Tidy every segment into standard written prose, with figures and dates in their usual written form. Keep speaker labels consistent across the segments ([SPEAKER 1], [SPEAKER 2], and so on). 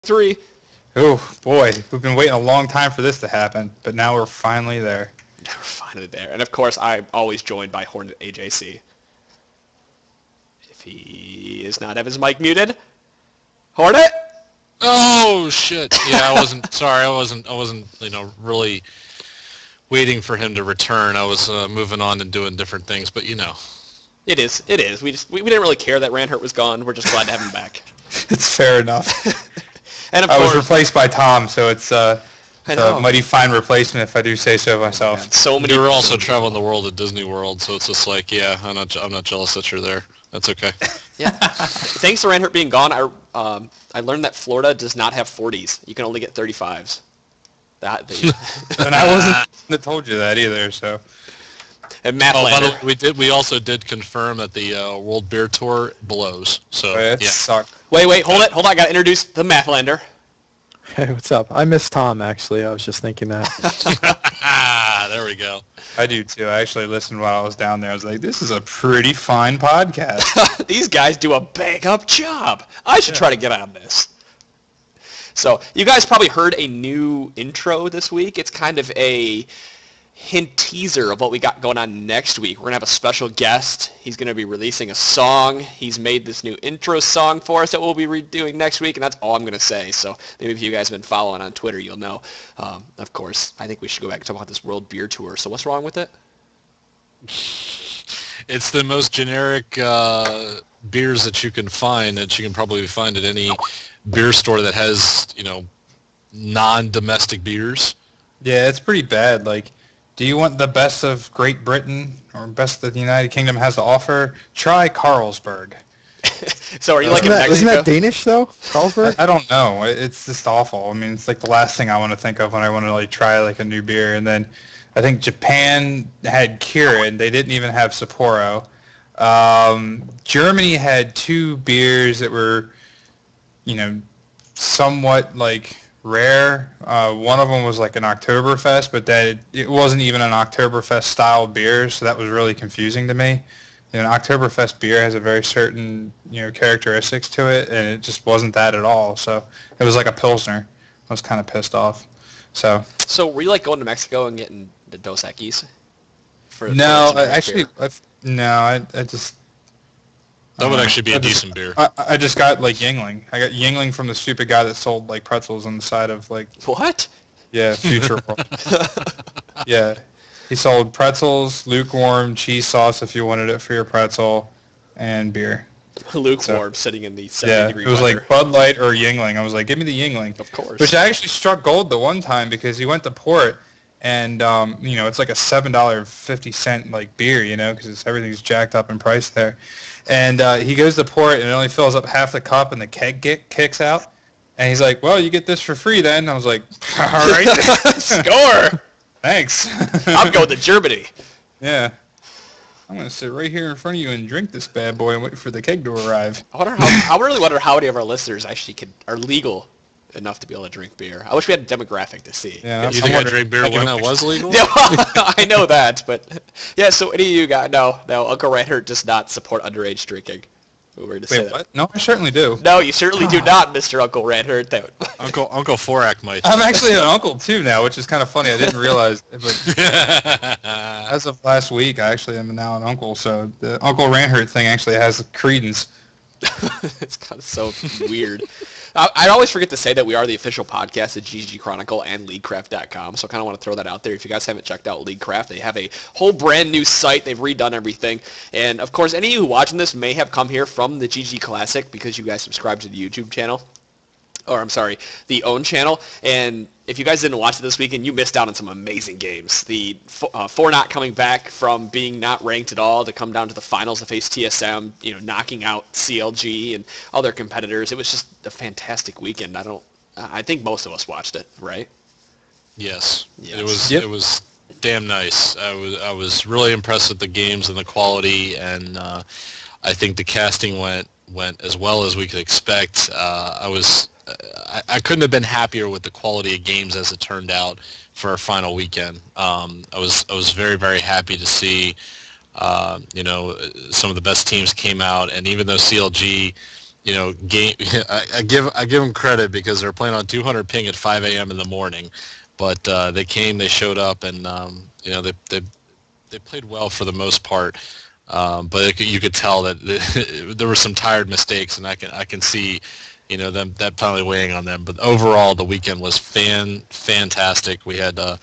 [SPEAKER 1] 3.
[SPEAKER 2] Oh, boy. We've been waiting a long time for this to happen, but now we're finally there.
[SPEAKER 1] Now we're finally there. And, of course, I'm always joined by Hornet AJC. If he does not have his mic muted. Hornet?
[SPEAKER 3] Oh, shit. Yeah, I wasn't, sorry, I wasn't, really waiting for him to return. I was moving on and doing different things, but
[SPEAKER 1] It is. We didn't really care that Ranhert was gone. We're just glad to have him back.
[SPEAKER 2] It's fair enough.
[SPEAKER 1] And of
[SPEAKER 2] I
[SPEAKER 1] course,
[SPEAKER 2] was replaced by Tom, so it's a mighty fine replacement if I do say so myself.
[SPEAKER 1] man, so many.
[SPEAKER 3] you were also traveling the world at Disney World, so it's just like, yeah, I'm not jealous that you're there. That's okay.
[SPEAKER 1] Yeah. Thanks to Ranhert being gone, I learned that Florida does not have 40s. You can only get 35s.
[SPEAKER 2] And I wasn't that told you that either, so.
[SPEAKER 1] And Matt
[SPEAKER 3] By the
[SPEAKER 1] Lander.
[SPEAKER 3] way, we also did confirm that the World Beer Tour blows. So
[SPEAKER 2] It
[SPEAKER 3] yeah.
[SPEAKER 2] sucked.
[SPEAKER 1] Wait, hold it. I got to introduce the Mathlander.
[SPEAKER 4] Hey, what's up? I miss Tom, actually. I was just thinking that.
[SPEAKER 3] There we go.
[SPEAKER 2] I do, too. I actually listened while I was down there. I was like, this is a pretty fine podcast.
[SPEAKER 1] These guys do a bang-up job. I should try to get on this. So you guys probably heard a new intro this week. It's kind of a hint teaser of what we got going on next week. We're going to have a special guest. He's going to be releasing a song. He's made this new intro song for us that we'll be redoing next week, and that's all I'm going to say. So maybe if you guys have been following on Twitter, you'll know. Of course, I think we should go back and talk about this World Beer Tour. So what's wrong with it?
[SPEAKER 3] It's the most generic beers that you can find, that you can probably find at any beer store that has, non-domestic beers.
[SPEAKER 2] Yeah, it's pretty bad. Like, do you want the best of Great Britain or best that the United Kingdom has to offer? Try Carlsberg.
[SPEAKER 1] So are you like in Mexico?
[SPEAKER 4] Isn't that Danish, though? Carlsberg?
[SPEAKER 2] I don't know. It's just awful. I mean, it's like the last thing I want to think of when I want to try a new beer. And then I think Japan had Kirin. They didn't even have Sapporo. Germany had 2 beers that were, somewhat rare. One of them was an Oktoberfest, but that it wasn't even an Oktoberfest style beer, so that was really confusing to me. An Oktoberfest beer has a very certain characteristics to it, and it just wasn't that at all. So it was like a Pilsner. I was kind of pissed off. So
[SPEAKER 1] were you going to Mexico and getting the Dos Equis?
[SPEAKER 2] No, I just.
[SPEAKER 3] That would actually be a decent beer.
[SPEAKER 2] I just got Yingling. I got Yingling from the stupid guy that sold pretzels on the side of
[SPEAKER 1] What?
[SPEAKER 2] Yeah, Future World. Yeah, he sold pretzels, lukewarm, cheese sauce if you wanted it for your pretzel, and beer.
[SPEAKER 1] Lukewarm, sitting in the 70-degree
[SPEAKER 2] it was
[SPEAKER 1] weather.
[SPEAKER 2] Bud Light or Yingling. I was like, give me the Yingling.
[SPEAKER 1] Of course.
[SPEAKER 2] Which I actually struck gold the one time because he went to pour it, and it's like a $7.50 beer, because everything's jacked up in price there. And he goes to pour it, and it only fills up half the cup, and the keg kicks out. And he's like, well, you get this for free then. I was like, all right.
[SPEAKER 1] Score!
[SPEAKER 2] Thanks.
[SPEAKER 1] I'm going to Germany.
[SPEAKER 2] Yeah. I'm going to sit right here in front of you and drink this bad boy and wait for the keg to arrive.
[SPEAKER 1] I really wonder how many of our listeners actually are legal enough to be able to drink beer. I wish we had a demographic to see.
[SPEAKER 2] Yeah,
[SPEAKER 3] You think I drank beer when it was legal?
[SPEAKER 1] Yeah, I know that, but yeah. So any of you guys? No. Uncle Ranhert does not support underage drinking. We were to say
[SPEAKER 2] Wait, what? No, I certainly do.
[SPEAKER 1] No, you certainly do not, Mr. Uncle Ranhert.
[SPEAKER 3] Uncle Forak might.
[SPEAKER 2] I'm actually an uncle too now, which is kind of funny. I didn't realize, but as of last week, I actually am now an uncle. So the Uncle Ranhert thing actually has credence.
[SPEAKER 1] It's kind of so weird. I always forget to say that we are the official podcast at GG Chronicle and LeagueCraft.com, so I kind of want to throw that out there. If you guys haven't checked out LeagueCraft, they have a whole brand new site. They've redone everything. And, of course, any of you watching this may have come here from the ggClassic because you guys subscribe to the YouTube channel. Or, I'm sorry, the OWN channel. And if you guys didn't watch it this weekend, you missed out on some amazing games. The Fortnite coming back from being not ranked at all to come down to the finals to face TSM, knocking out CLG and other competitors. It was just a fantastic weekend. I think most of us watched it, right?
[SPEAKER 3] Yes. It was damn nice. I was really impressed with the games and the quality, and I think the casting went as well as we could expect. I couldn't have been happier with the quality of games as it turned out for our final weekend. I was very, very happy to see, some of the best teams came out, and even though CLG game. I give them credit because they're playing on 200 ping at 5 a.m. in the morning, but they came, they showed up, and they played well for the most part. But you could tell that there were some tired mistakes, and I can see, them that probably weighing on them. But overall, the weekend was fantastic. We had a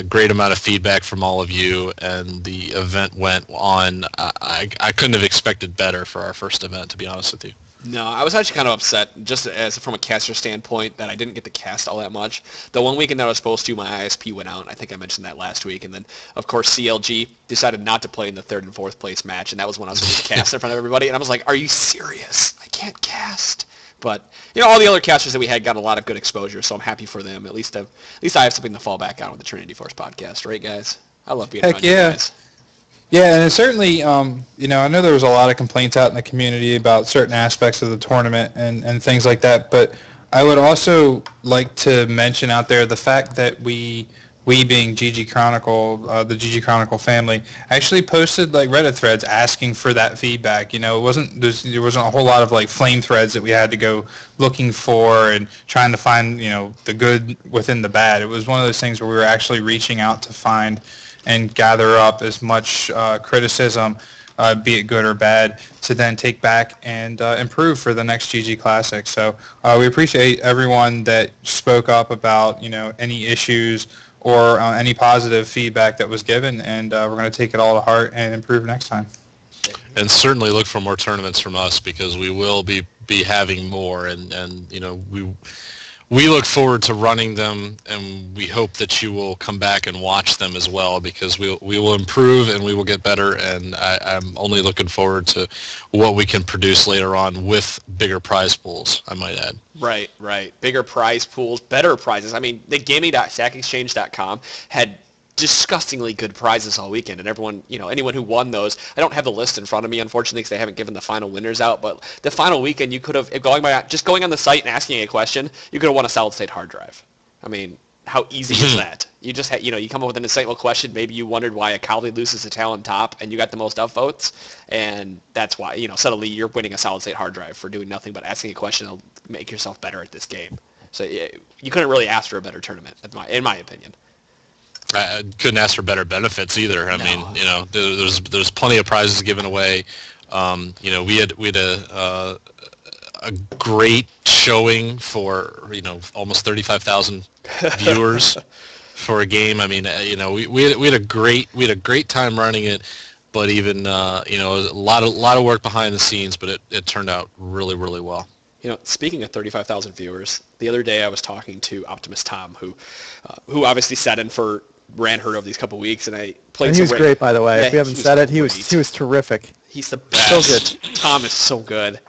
[SPEAKER 3] great amount of feedback from all of you, and the event went on. I couldn't have expected better for our first event, to be honest with you.
[SPEAKER 1] No, I was actually kind of upset, just as from a caster standpoint, that I didn't get to cast all that much. The one weekend that I was supposed to, my ISP went out. I think I mentioned that last week. And then, of course, CLG decided not to play in the 3rd and 4th place match, and that was when I was supposed to cast in front of everybody. And I was like, are you serious? I can't cast. But, all the other casters that we had got a lot of good exposure, so I'm happy for them. At least I have something to fall back on with the Trinity Force podcast, right, guys? I love being around you guys.
[SPEAKER 2] Yeah, and certainly, I know there was a lot of complaints out in the community about certain aspects of the tournament and things like that, but I would also like to mention out there the fact that we being GG Chronicle, the GG Chronicle family, actually posted like Reddit threads asking for that feedback. There wasn't a whole lot of like flame threads that we had to go looking for and trying to find, the good within the bad. It was one of those things where we were actually reaching out to find and gather up as much criticism, be it good or bad, to then take back and improve for the next ggClassic. So we appreciate everyone that spoke up about any issues or any positive feedback that was given, and we're going to take it all to heart and improve next time.
[SPEAKER 3] And certainly look for more tournaments from us, because we will be having more, and we look forward to running them, and we hope that you will come back and watch them as well, because we will improve and we will get better, and I'm only looking forward to what we can produce later on with bigger prize pools, I might add.
[SPEAKER 1] Right. Bigger prize pools, better prizes. I mean, the gaming.stackexchange.com had disgustingly good prizes all weekend, and everyone, anyone who won those, I don't have the list in front of me, unfortunately, because they haven't given the final winners out, but the final weekend, you could have, going on the site and asking a question, you could have won a solid-state hard drive. I mean, how easy is that? You just you come up with an insightful question, maybe you wondered why a Kali loses a Talon top, and you got the most upvotes, and that's why, suddenly you're winning a solid-state hard drive for doing nothing but asking a question that'll make yourself better at this game. So you couldn't really ask for a better tournament, in my opinion.
[SPEAKER 3] I couldn't ask for better benefits either. I mean, there's plenty of prizes given away. We had a great showing for almost 35,000 viewers for a game. I mean, we had a great time running it, but even a lot of work behind the scenes, but it turned out really, really well.
[SPEAKER 1] Speaking of 35,000 viewers, the other day I was talking to Optimus Tom, who obviously sat in for Ranhert over these couple weeks, and I played.
[SPEAKER 4] And he was great, by the way. Yeah, if you haven't said it, he was terrific.
[SPEAKER 1] He's the best. So good. Tom is so good.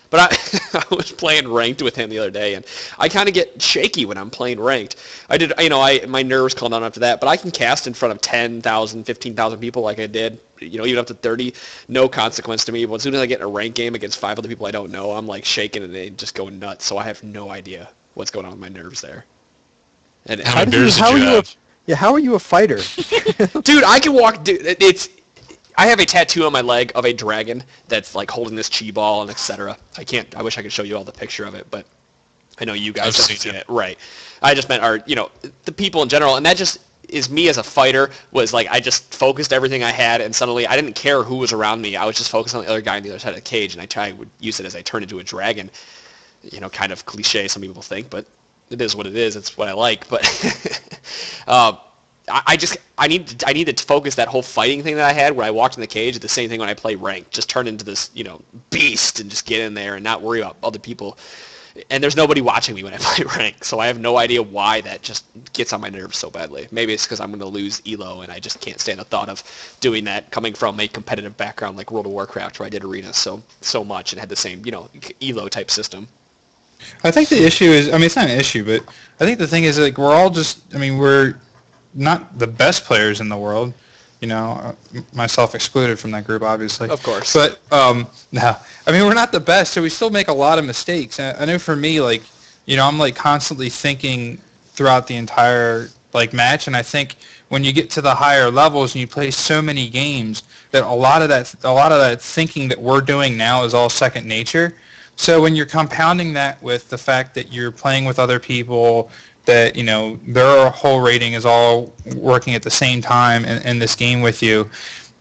[SPEAKER 1] But I was playing ranked with him the other day, and I kind of get shaky when I'm playing ranked. My nerves calmed down after that, but I can cast in front of 10,000, 15,000 people like I did, even up to 30, no consequence to me. But as soon as I get in a ranked game against 5 other people I don't know, I'm like shaking and they just go nuts. So I have no idea what's going on with my nerves there. And
[SPEAKER 3] how many beers did you have?
[SPEAKER 4] How are you a fighter?
[SPEAKER 1] Dude, I can walk. Dude, I have a tattoo on my leg of a dragon that's like holding this chi ball and etc. I wish I could show you all the picture of it, but I know you guys have seen it. Right. I just meant the people in general, and that just is me as a fighter. Was like I just focused everything I had, and suddenly I didn't care who was around me. I was just focused on the other guy on the other side of the cage, and I would use it as I turned into a dragon. Kind of cliche, some people think, but it is what it is. It's what I like, but I need to focus that whole fighting thing that I had where I walked in the cage. The same thing when I play ranked. Just turn into this beast and just get in there and not worry about other people. And there's nobody watching me when I play ranked, so I have no idea why that just gets on my nerves so badly. Maybe it's because I'm going to lose Elo, and I just can't stand the thought of doing that. Coming from a competitive background like World of Warcraft, where I did arenas so much and had the same Elo type system.
[SPEAKER 2] I think the issue is, it's not an issue, but I think the thing is, like, we're all just, we're not the best players in the world, myself excluded from that group, obviously.
[SPEAKER 1] Of course.
[SPEAKER 2] But, no, we're not the best, so we still make a lot of mistakes. And I know for me, like, I'm, like, constantly thinking throughout the entire, like, match, and I think when you get to the higher levels and you play so many games that a lot of that thinking that we're doing now is all second nature. So when you're compounding that with the fact that you're playing with other people, that their whole rating is all working at the same time in this game with you,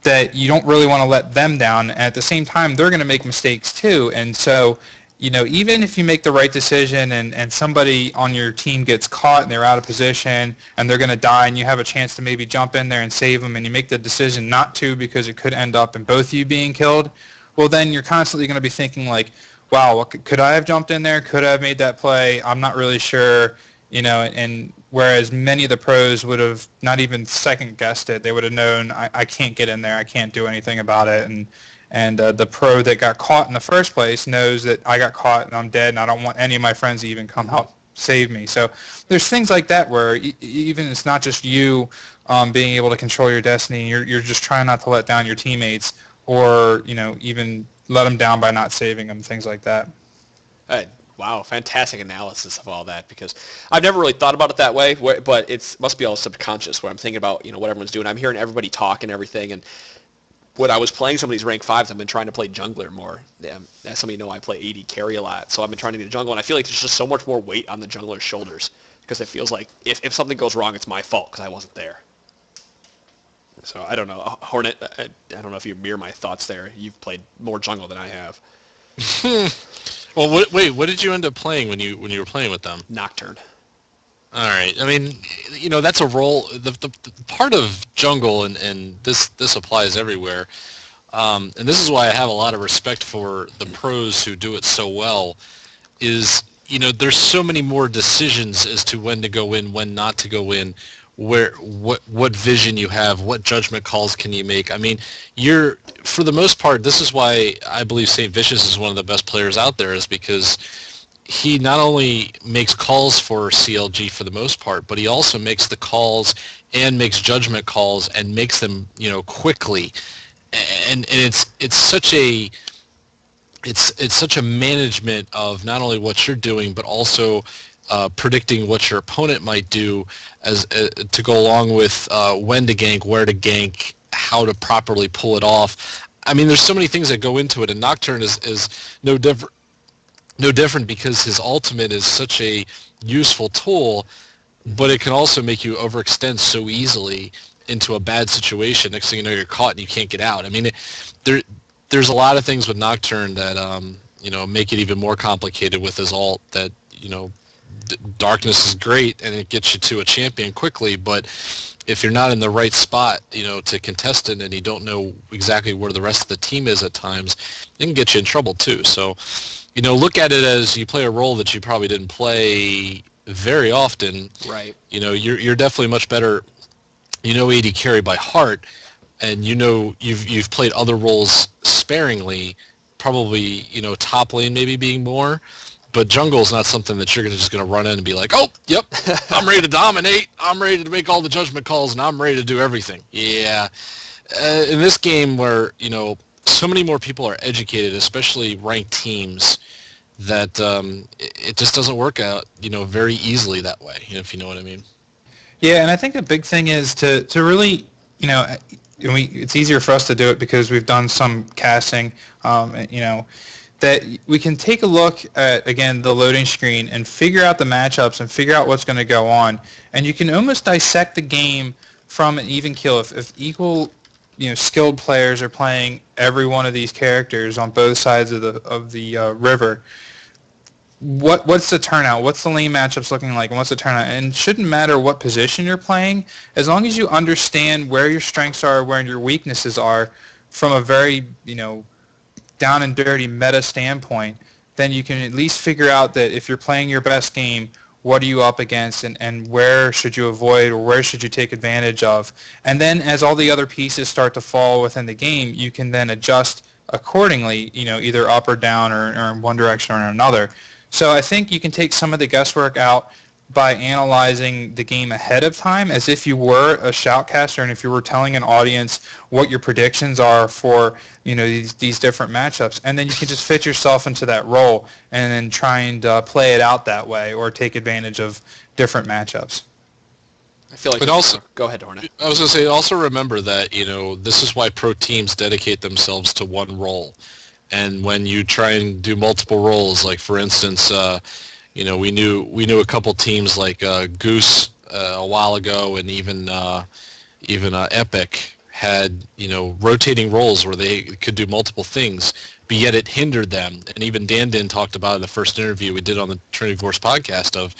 [SPEAKER 2] that you don't really want to let them down. And at the same time, they're going to make mistakes too. And so, even if you make the right decision and somebody on your team gets caught and they're out of position and they're going to die, and you have a chance to maybe jump in there and save them, and you make the decision not to because it could end up in both of you being killed, well, then you're constantly going to be thinking like, wow, could I have jumped in there? Could I have made that play? I'm not really sure. And whereas many of the pros would have not even second guessed it, they would have known I can't get in there, I can't do anything about it, and the pro that got caught in the first place knows that I got caught and I'm dead, and I don't want any of my friends to even come help save me. So there's things like that where even it's not just you being able to control your destiny, you're just trying not to let down your teammates, or even let them down by not saving them, things like that.
[SPEAKER 1] Wow, fantastic analysis of all that, because I've never really thought about it that way, but it must be all subconscious where I'm thinking about, what everyone's doing. I'm hearing everybody talk and everything, and when I was playing some of these rank 5s, I've been trying to play jungler more. As some of you know, I play AD carry a lot, so I've been trying to be the jungler, and I feel like there's just so much more weight on the jungler's shoulders, because it feels like if something goes wrong, it's my fault because I wasn't there. So I don't know. Hornet, I don't know if you mirror my thoughts there. You've played more jungle than I have.
[SPEAKER 3] Well, what did you end up playing when you were playing with them?
[SPEAKER 1] Nocturne.
[SPEAKER 3] All right. I mean, that's a role. The part of jungle, and this applies everywhere. And this is why I have a lot of respect for the pros who do it so well. Is there's so many more decisions as to when to go in, when not to go in, what vision you have, what judgment calls can you make. I mean, for the most part, this is why I believe St. Vicious is one of the best players out there, is because he not only makes calls for CLG for the most part, but he also makes the calls and makes judgment calls and makes them quickly. And it's such a management of not only what you're doing, but also predicting what your opponent might do as to go along with when to gank, where to gank, how to properly pull it off. I mean, there's so many things that go into it, and Nocturne is no different because his ultimate is such a useful tool, but it can also make you overextend so easily into a bad situation. Next thing you know, you're caught and you can't get out. I mean, there's a lot of things with Nocturne that make it even more complicated with his ult. That darkness is great and it gets you to a champion quickly, but if you're not in the right spot, to contest it, and you don't know exactly where the rest of the team is at times, it can get you in trouble too. So, look at it as you play a role that you probably didn't play very often.
[SPEAKER 1] Right.
[SPEAKER 3] You're definitely much better. AD carry by heart, and you've played other roles sparingly. Probably top lane maybe being more. But jungle is not something that you're just going to run in and be like, oh, yep, I'm ready to dominate. I'm ready to make all the judgment calls, and I'm ready to do everything. Yeah. In this game where, so many more people are educated, especially ranked teams, that it just doesn't work out, very easily that way, if you know what I mean.
[SPEAKER 2] Yeah, and I think the big thing is to really, it's easier for us to do it because we've done some casting, that we can take a look at, again, the loading screen and figure out the matchups and figure out what's going to go on. And you can almost dissect the game from an even kill. If equal, skilled players are playing every one of these characters on both sides of the river, what's the turnout? What's the lane matchups looking like? And what's the turnout? And it shouldn't matter what position you're playing, as long as you understand where your strengths are, where your weaknesses are, from a very, down and dirty meta standpoint, then you can at least figure out that if you're playing your best game, what are you up against, and where should you avoid, or where should you take advantage of. And then as all the other pieces start to fall within the game, you can then adjust accordingly, either up or down, or in one direction or in another. So I think you can take some of the guesswork out by analyzing the game ahead of time, as if you were a shoutcaster, and if you were telling an audience what your predictions are for these different matchups, and then you can just fit yourself into that role and then try and play it out that way, or take advantage of different matchups.
[SPEAKER 1] I feel like.
[SPEAKER 3] But also,
[SPEAKER 1] go ahead, Hornet.
[SPEAKER 3] I was going to say, also remember that this is why pro teams dedicate themselves to one role. And when you try and do multiple roles, like for instance, we knew a couple teams like Goose a while ago, and even Epic had rotating roles where they could do multiple things, but yet it hindered them. And even Dan talked about in the first interview we did on the Trinity Force podcast of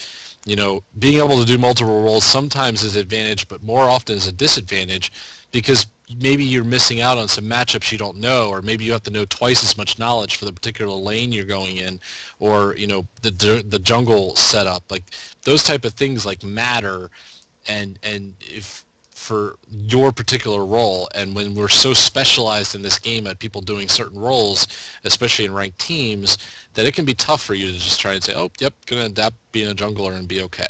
[SPEAKER 3] being able to do multiple roles sometimes is an advantage, but more often is a disadvantage, because maybe you're missing out on some matchups you don't know, or maybe you have to know twice as much knowledge for the particular lane you're going in, or the jungle setup. Like those type of things like matter, and if for your particular role. And when we're so specialized in this game at people doing certain roles, especially in ranked teams, that it can be tough for you to just try and say, oh, yep, going to adapt being a jungler and be okay.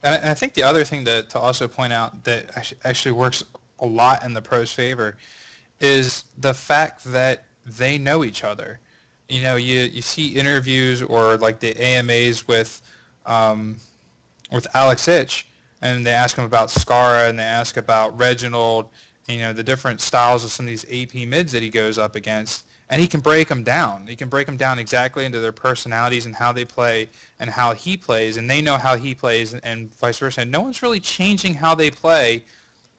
[SPEAKER 2] And I think the other thing to also point out that actually works a lot in the pros' favor is the fact that they know each other. You see interviews or like the AMAs with Alex Ich, and they ask him about Skara, and they ask about Reginald, the different styles of some of these AP mids that he goes up against, and he can break them down. He can break them down exactly into their personalities and how they play and how he plays, and they know how he plays, and vice versa. And no one's really changing how they play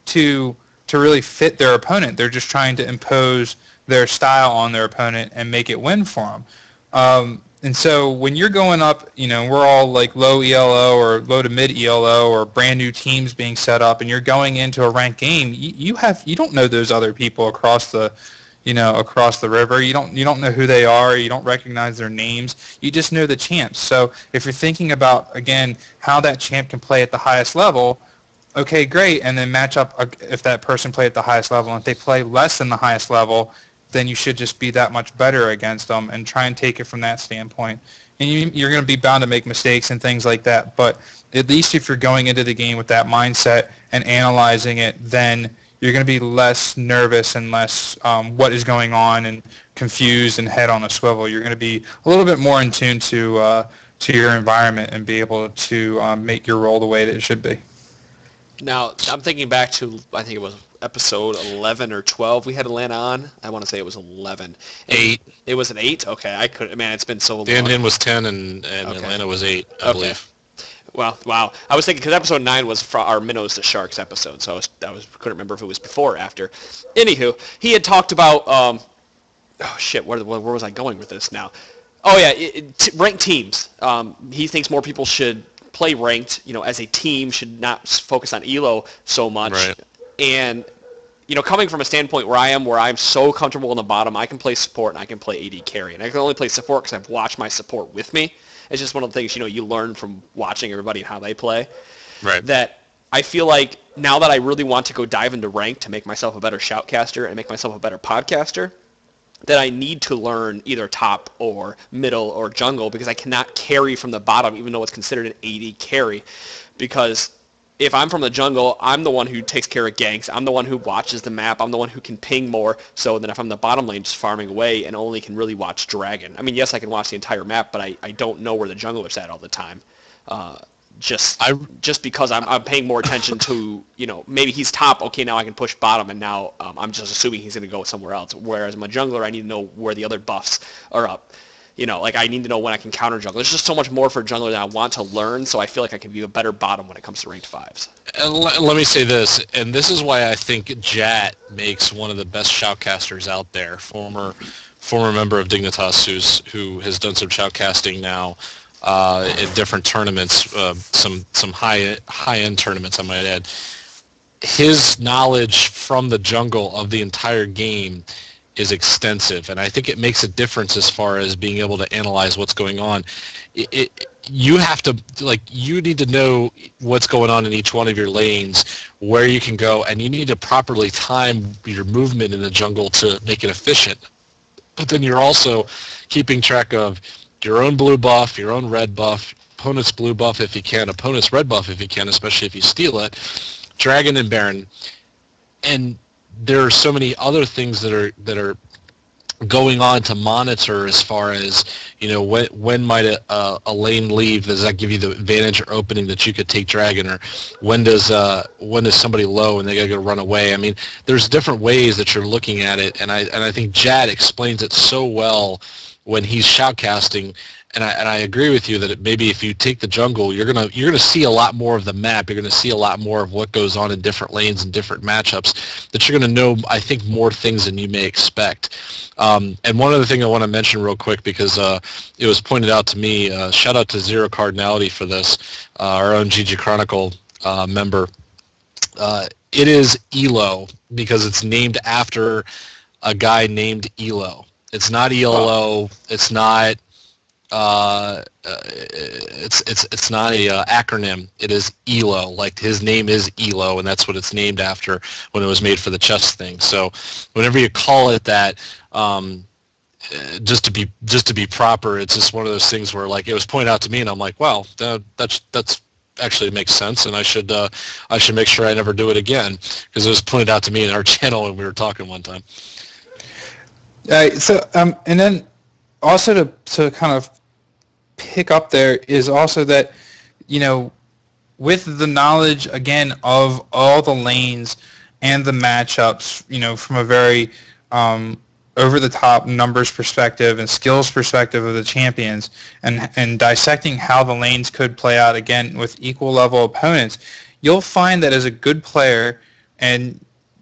[SPEAKER 2] to really fit their opponent. They're just trying to impose their style on their opponent and make it win for them. And so when you're going up, we're all like low ELO or low to mid ELO or brand new teams being set up, and you're going into a ranked game. You don't know those other people across the river. You don't know who they are. You don't recognize their names. You just know the champs. So if you're thinking about, again, how that champ can play at the highest level, okay, great, and then match up if that person played at the highest level. And if they play less than the highest level, then you should just be that much better against them and try and take it from that standpoint. And you're going to be bound to make mistakes and things like that, but at least if you're going into the game with that mindset and analyzing it, then you're going to be less nervous and less what is going on and confused and head on a swivel. You're going to be a little bit more in tune to your environment and be able to make your role the way that it should be.
[SPEAKER 1] Now, I'm thinking back to, I think it was episode 11 or 12 we had Atlanta on. I want to say it was 11.
[SPEAKER 3] 8.
[SPEAKER 1] It was an 8? Okay, it's been so long.
[SPEAKER 3] Dan was 10 and Atlanta was 8, I believe.
[SPEAKER 1] Well, wow. I was thinking, because episode 9 was for our Minnows to Sharks episode, so couldn't remember if it was before or after. Anywho, he had talked about, where was I going with this now? Oh yeah, ranked teams. He thinks more people should play ranked, as a team, should not focus on ELO so much.
[SPEAKER 3] Right.
[SPEAKER 1] And, coming from a standpoint where I'm so comfortable in the bottom, I can play support and I can play AD carry. And I can only play support because I've watched my support with me. It's just one of the things, you learn from watching everybody and how they play.
[SPEAKER 3] Right.
[SPEAKER 1] That I feel like now that I really want to go dive into rank to make myself a better shoutcaster and make myself a better podcaster, that I need to learn either top or middle or jungle, because I cannot carry from the bottom, even though it's considered an AD carry. Because if I'm from the jungle, I'm the one who takes care of ganks. I'm the one who watches the map. I'm the one who can ping more. So then if I'm the bottom lane just farming away and only can really watch Dragon. I mean, yes, I can watch the entire map, but I don't know where the jungler's at all the time. Just because I'm paying more attention to, maybe he's top, okay, now I can push bottom, and now I'm just assuming he's going to go somewhere else. Whereas my jungler, I need to know where the other buffs are up. I need to know when I can counter jungler. There's just so much more for jungler that I want to learn, so I feel like I can be a better bottom when it comes to ranked 5s.
[SPEAKER 3] And let me say this, and this is why I think Jat makes one of the best shoutcasters out there, former member of Dignitas, who has done some shoutcasting now in different tournaments, some high-end tournaments, I might add. His knowledge from the jungle of the entire game is extensive, and I think it makes a difference as far as being able to analyze what's going on. You have to, you need to know what's going on in each one of your lanes, where you can go, and you need to properly time your movement in the jungle to make it efficient. But then you're also keeping track of your own blue buff, your own red buff, opponent's blue buff if you can, opponent's red buff if you can, especially if you steal it, Dragon and Baron. And there are so many other things that are going on to monitor as far as, when might a lane leave? Does that give you the advantage or opening that you could take dragon, or when does somebody low and they gotta go run away? I mean, there's different ways that you're looking at it, and I think Jad explains it so well when he's shoutcasting. And I agree with you that maybe if you take the jungle, you're gonna see a lot more of the map. You're gonna see a lot more of what goes on in different lanes and different matchups. That you're gonna know, I think, more things than you may expect. And one other thing I want to mention real quick, because it was pointed out to me. Shout out to Zero Cardinality for this, our own GG Chronicle member. It is Elo because it's named after a guy named Elo. It's not ELO. It's not. It's not a acronym. It is ELO. Like, his name is ELO, and that's what it's named after when it was made for the chess thing. So whenever you call it that, just to be proper, it's just one of those things where, like, it was pointed out to me, and I'm like, wow, that's actually makes sense, and I should make sure I never do it again, because it was pointed out to me in our channel when we were talking one time.
[SPEAKER 2] And then also to kind of pick up there is also that, with the knowledge, again, of all the lanes and the matchups, from a very over-the-top numbers perspective and skills perspective of the champions, and dissecting how the lanes could play out, again, with equal level opponents, you'll find that as a good player, and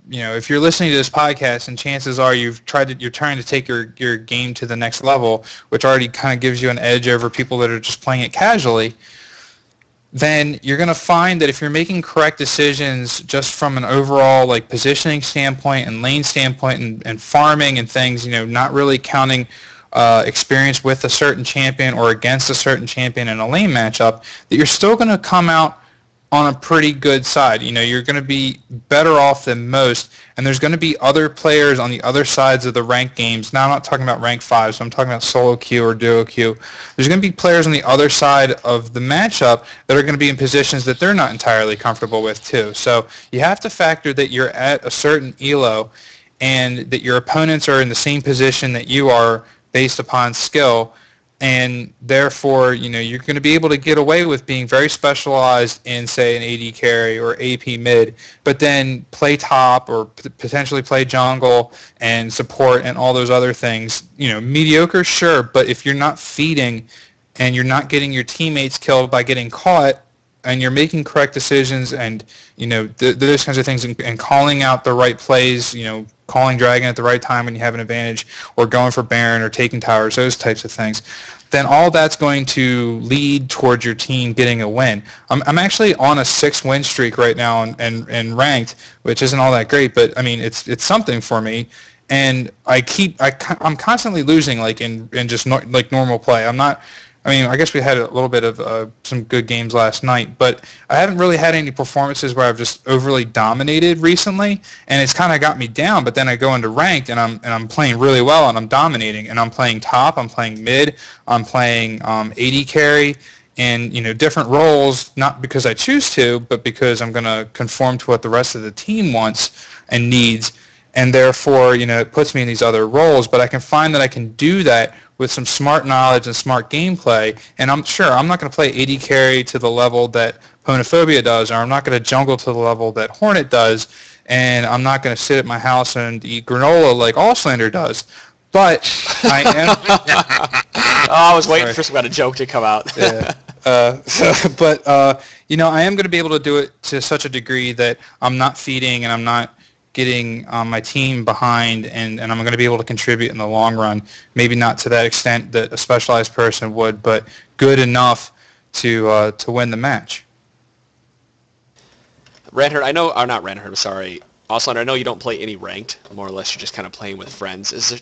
[SPEAKER 2] if you're listening to this podcast, and chances are you're trying to take your game to the next level, which already kind of gives you an edge over people that are just playing it casually, then you're going to find that if you're making correct decisions just from an overall, like, positioning standpoint and lane standpoint and farming and things, not really counting experience with a certain champion or against a certain champion in a lane matchup, that you're still going to come out on a pretty good side. You're going to be better off than most, and there's going to be other players on the other sides of the ranked games. Now, I'm not talking about rank 5, so I'm talking about solo queue or duo queue. There's going to be players on the other side of the matchup that are going to be in positions that they're not entirely comfortable with too. So you have to factor that you're at a certain elo, and that your opponents are in the same position that you are based upon skill. And therefore, you're going to be able to get away with being very specialized in, say, an AD carry or AP mid, but then play top or potentially play jungle and support and all those other things. Mediocre, sure, but if you're not feeding and you're not getting your teammates killed by getting caught, and you're making correct decisions and, those kinds of things, and calling out the right plays, calling dragon at the right time when you have an advantage, or going for Baron or taking towers, those types of things, then all that's going to lead towards your team getting a win. I'm actually on a 6-win streak right now and ranked, which isn't all that great, but I mean, it's something for me. And I'm constantly losing, like, in just normal play. I guess we had a little bit of some good games last night, but I haven't really had any performances where I've just overly dominated recently, and it's kind of got me down. But then I go into ranked, and I'm playing really well, and I'm dominating, and I'm playing top, I'm playing mid, I'm playing AD carry, and different roles, not because I choose to, but because I'm going to conform to what the rest of the team wants and needs, and therefore it puts me in these other roles. But I can find that I can do that with some smart knowledge and smart gameplay, and I'm not going to play AD carry to the level that Ponophobia does, or I'm not going to jungle to the level that Hornet does, and I'm not going to sit at my house and eat granola like Allslander does. But I am...
[SPEAKER 1] I was waiting for some kind of joke to come out.
[SPEAKER 2] Yeah. I am going to be able to do it to such a degree that I'm not feeding and I'm not getting my team behind, and I'm going to be able to contribute in the long run. Maybe not to that extent that a specialized person would, but good enough to win the match.
[SPEAKER 1] Ranhert, I know, or not Ranhert, I'm sorry. Auslander, I know you don't play any ranked. More or less, you're just kind of playing with friends. Is there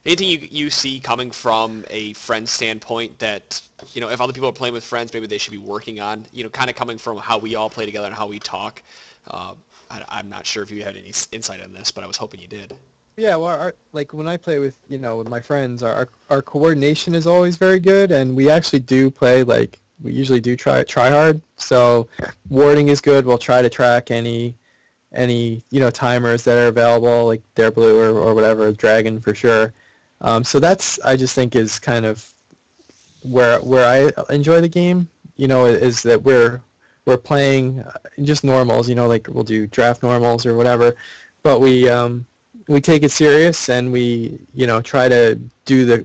[SPEAKER 1] anything you see coming from a friend standpoint that, if other people are playing with friends, maybe they should be working on, kind of coming from how we all play together and how we talk? I'm not sure if you had any insight on this, but I was hoping you did.
[SPEAKER 4] Yeah, well, when I play with with my friends, our coordination is always very good, and we actually do play we usually do try hard. So warding is good. We'll try to track any timers that are available, like their blue or whatever, dragon for sure. So that's, I just think, is kind of where I enjoy the game. Is that we're playing just normals. Like we'll do draft normals or whatever, but we take it serious and we try to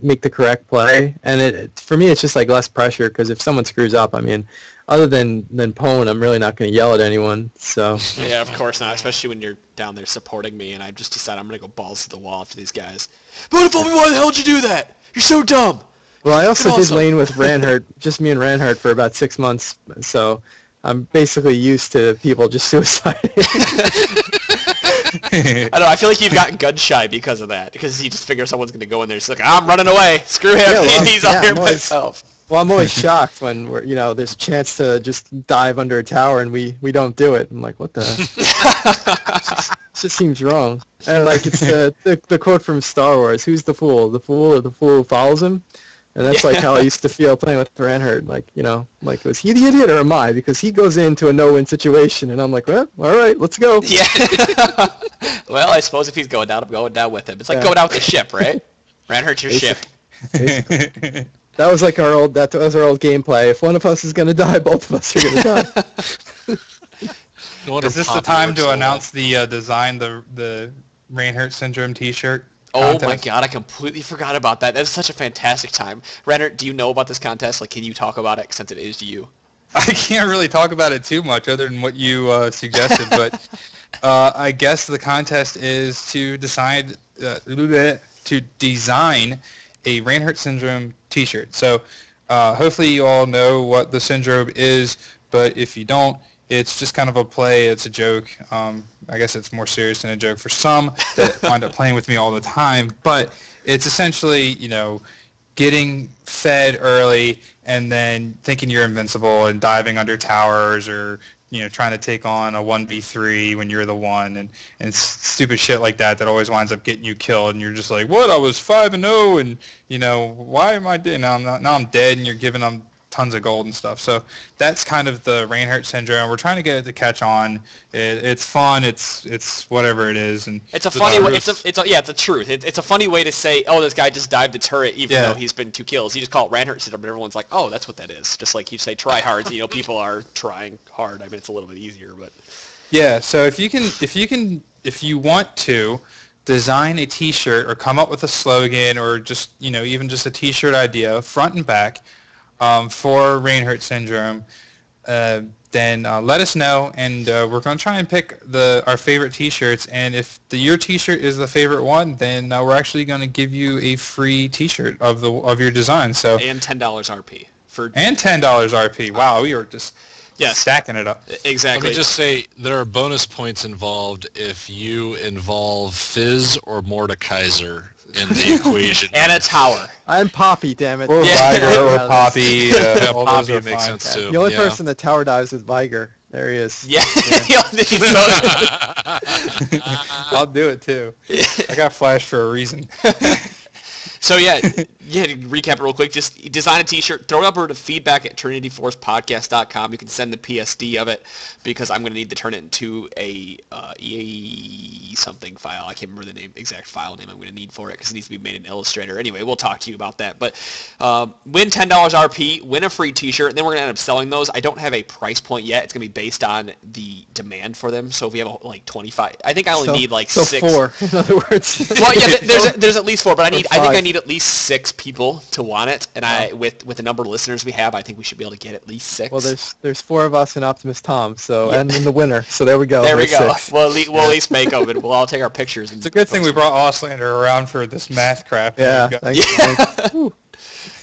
[SPEAKER 4] make the correct play. And for me, it's just like less pressure because if someone screws up, I mean, other than Pwn, I'm really not going to yell at anyone. So
[SPEAKER 1] yeah, of course not. Especially when you're down there supporting me, and I just decide I'm going to go balls to the wall after these guys. But why the hell did you do that? You're so dumb.
[SPEAKER 4] Well, I also did lane with Ranhert, just me and Ranhert for about 6 months. So I'm basically used to people just suiciding.
[SPEAKER 1] I don't know. I feel like you've gotten gun shy because of that. Because you just figure someone's going to go in there and say, I'm running away. Screw him.
[SPEAKER 4] Yeah,
[SPEAKER 1] He's out here by himself.
[SPEAKER 4] Well, I'm always shocked when there's a chance to just dive under a tower and we don't do it. I'm like, what the? It just seems wrong. And like it's the quote from Star Wars: "Who's the fool? The fool or the fool who follows him?" And that's like how I used to feel playing with Ranhert. Like was he the idiot or am I? Because he goes into a no-win situation, and I'm like, well, all right, let's go.
[SPEAKER 1] Yeah. Well, I suppose if he's going down, I'm going down with him. It's like going out with the ship, right? Ranhert's your ship.
[SPEAKER 4] That was like our old gameplay. If one of us is going to die, both of us are going to die.
[SPEAKER 2] Is this the time to announce the the Ranhert Syndrome T-shirt?
[SPEAKER 1] Oh my God, I completely forgot about that. That's such a fantastic time. Ranhert, do you know about this contest? Like, can you talk about it since it is you?
[SPEAKER 2] I can't really talk about it too much other than what you suggested, but I guess the contest is to design a Ranhert Syndrome T-shirt. So hopefully you all know what the syndrome is, but if you don't, it's just kind of a play. It's a joke. I guess it's more serious than a joke for some that wind up playing with me all the time. But it's essentially, getting fed early and then thinking you're invincible and diving under towers or, trying to take on a 1v3 when you're the one and stupid shit like that always winds up getting you killed. And you're just like, what? I was 5-0 and, why am I dead? Now I'm dead and you're giving them tons of gold and stuff. So that's kind of the Ranhert Syndrome. We're trying to get it to catch on. It's fun. It's whatever it is, and
[SPEAKER 1] it's a funny way. It's the truth. It's a funny way to say, oh, this guy just dived the turret even though he's been 2 kills. You just call it Ranhert Syndrome, and everyone's like, oh, that's what that is. Just like you say, try hard. People are trying hard. I mean, it's a little bit easier, but
[SPEAKER 2] yeah. So if you want to design a T-shirt or come up with a slogan or just even just a T-shirt idea, front and back. For Ranhert Syndrome, then let us know, and we're going to try and pick our favorite T-shirts. And if your T-shirt is the favorite one, then we're actually going to give you a free T-shirt of your design. So
[SPEAKER 1] and $10 RP
[SPEAKER 2] and $10 RP. Wow, we are just stacking it up.
[SPEAKER 1] Exactly.
[SPEAKER 3] Let me just say there are bonus points involved if you involve Fizz or Mordekaiser in the equation.
[SPEAKER 1] And a tower.
[SPEAKER 4] I'm Poppy, damn it.
[SPEAKER 2] Or Viger or Poppy. All
[SPEAKER 3] Poppy
[SPEAKER 2] those
[SPEAKER 3] makes
[SPEAKER 2] fine.
[SPEAKER 3] sense too.
[SPEAKER 4] The only person that tower dives is Viger. There he is.
[SPEAKER 1] Yeah.
[SPEAKER 2] I'll do it too. I got Flash for a reason.
[SPEAKER 1] So to recap it real quick, just design a T-shirt, throw it up to feedback@trinityforcepodcast.com. You can send the PSD of it because I'm going to need to turn it into a EA something file. I can't remember the exact file name I'm going to need for it because it needs to be made in Illustrator. Anyway, we'll talk to you about that. But win $10 RP, win a free T-shirt, and then we're going to end up selling those. I don't have a price point yet. It's going to be based on the demand for them. So if we have like 25, I think I only need like 6.
[SPEAKER 4] 4, in other words.
[SPEAKER 1] Well, yeah, there's at least 4, but I think I need at least 6 people to want it, and with the number of listeners we have, I think we should be able to get at least 6.
[SPEAKER 4] Well, there's 4 of us and Optimus Tom, and in the winner. So there we go.
[SPEAKER 1] There we go.
[SPEAKER 4] 6.
[SPEAKER 1] We'll at least make them, and we'll all take our pictures.
[SPEAKER 2] It's a good thing we brought Auslander around for this math crap.
[SPEAKER 4] Yeah.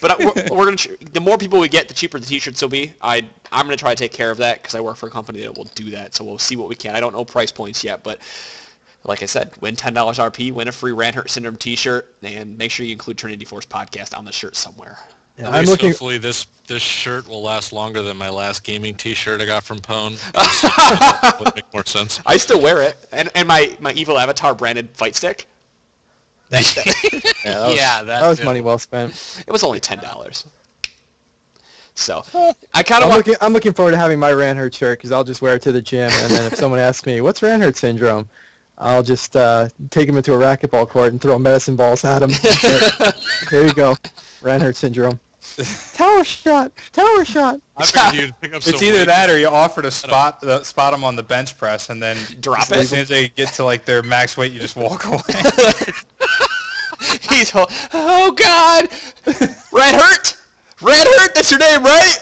[SPEAKER 1] But we're gonna. The more people we get, the cheaper the T-shirts will be. I'm gonna try to take care of that because I work for a company that will do that. So we'll see what we can. I don't know price points yet, but like I said, win $10 RP, win a free Ranhert Syndrome T-shirt, and make sure you include Trinity Force Podcast on the shirt somewhere.
[SPEAKER 3] Yeah, hopefully this shirt will last longer than my last gaming T-shirt I got from Pwn. Would make more sense.
[SPEAKER 1] I still wear it, and my evil avatar branded fight stick.
[SPEAKER 4] That was money well spent.
[SPEAKER 1] It was only $10. So I kind of
[SPEAKER 4] I'm looking forward to having my Ranhert shirt because I'll just wear it to the gym, and then if someone asks me what's Ranhert Syndrome, I'll just take him into a racquetball court and throw medicine balls at him. There you go. Ranhert Syndrome. Tower shot! Tower shot!
[SPEAKER 3] I figured you'd pick up
[SPEAKER 2] It's either that or you offer to spot him on the bench press and then
[SPEAKER 1] drop it.
[SPEAKER 2] As soon as they get to like their max weight, you just walk away.
[SPEAKER 1] He's oh God! Ranhert! Ranhert, that's your name, right?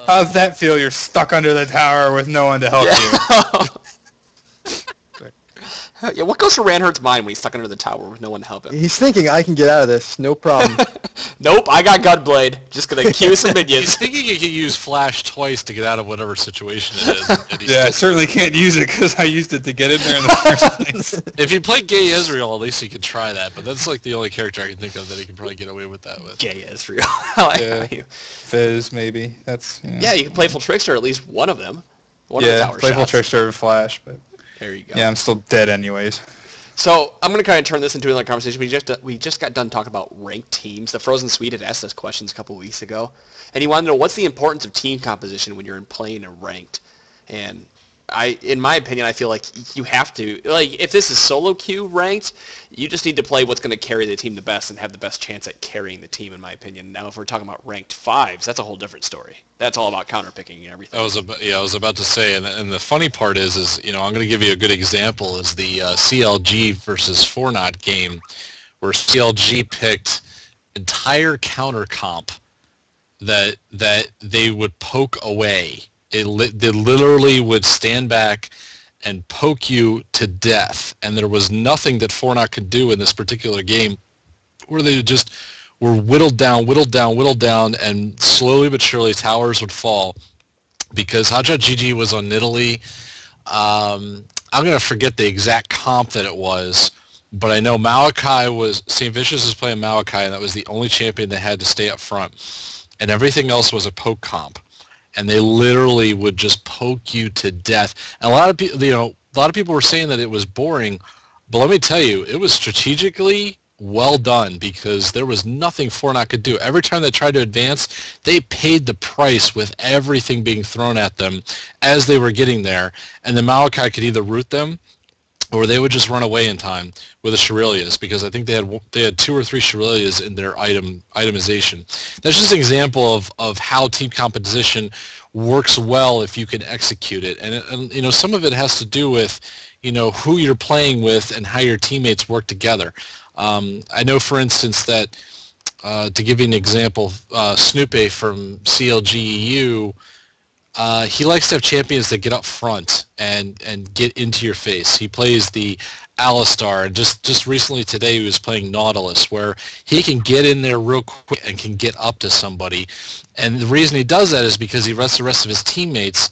[SPEAKER 2] How's that feel? You're stuck under the tower with no one to help you.
[SPEAKER 1] Yeah, what goes through Ranhert's mind when he's stuck under the tower with no one to help him?
[SPEAKER 4] He's thinking, I can get out of this, no problem.
[SPEAKER 1] Nope, I got Gunblade. Just gonna cue some minions.
[SPEAKER 3] He's thinking he can use Flash twice to get out of whatever situation it is.
[SPEAKER 2] Yeah, I certainly can't use it because I used it to get in there in the first place.
[SPEAKER 3] If you play Gay Ezreal, at least he could try that. But that's like the only character I can think of that he can probably get away with that with.
[SPEAKER 1] Gay Ezreal. I like
[SPEAKER 2] Yeah.
[SPEAKER 1] how you...
[SPEAKER 2] Fizz, maybe. That's
[SPEAKER 1] Yeah, you can Playful Trickster, at least one of them. One of the tower
[SPEAKER 2] Playful
[SPEAKER 1] shots.
[SPEAKER 2] Trickster or Flash, but
[SPEAKER 1] There you go.
[SPEAKER 2] yeah, I'm still dead anyways.
[SPEAKER 1] So I'm going to kind of turn this into another conversation. We just got done talking about ranked teams. The Frozen Swede had asked us questions a couple weeks ago, and he wanted to know what's the importance of team composition when you're playing a ranked. And in my opinion, I feel like you have to, like, if this is solo queue ranked, you just need to play what's going to carry the team the best and have the best chance at carrying the team, in my opinion. Now, if we're talking about ranked fives, that's a whole different story. That's all about counterpicking and everything.
[SPEAKER 3] I was about to say, and the funny part is I'm going to give you a good example is the CLG versus Fortnite game, where CLG picked entire counter comp that they would poke away. They literally would stand back and poke you to death, and there was nothing that Fortnite could do in this particular game where they just were whittled down, and slowly but surely towers would fall because Hotshot GG was on Italy. I'm going to forget the exact comp that it was, but I know St. Vicious was playing Maokai, and that was the only champion that had to stay up front, and everything else was a poke comp. And they literally would just poke you to death. And a lot of people were saying that it was boring, but let me tell you, it was strategically well done because there was nothing Fortnite could do. Every time they tried to advance, they paid the price with everything being thrown at them as they were getting there. And the Maokai could either root them or they would just run away in time with the Shirelias because I think they had 2 or 3 Shirelias in their itemization. That's just an example of how team composition works well if you can execute it. And some of it has to do with who you're playing with and how your teammates work together. I know, for instance, that to give you an example, Snoope from CLGEU, he likes to have champions that get up front and get into your face. He plays the Alistar, and just recently today he was playing Nautilus, where he can get in there real quick and can get up to somebody. And the reason he does that is because he lets the rest of his teammates,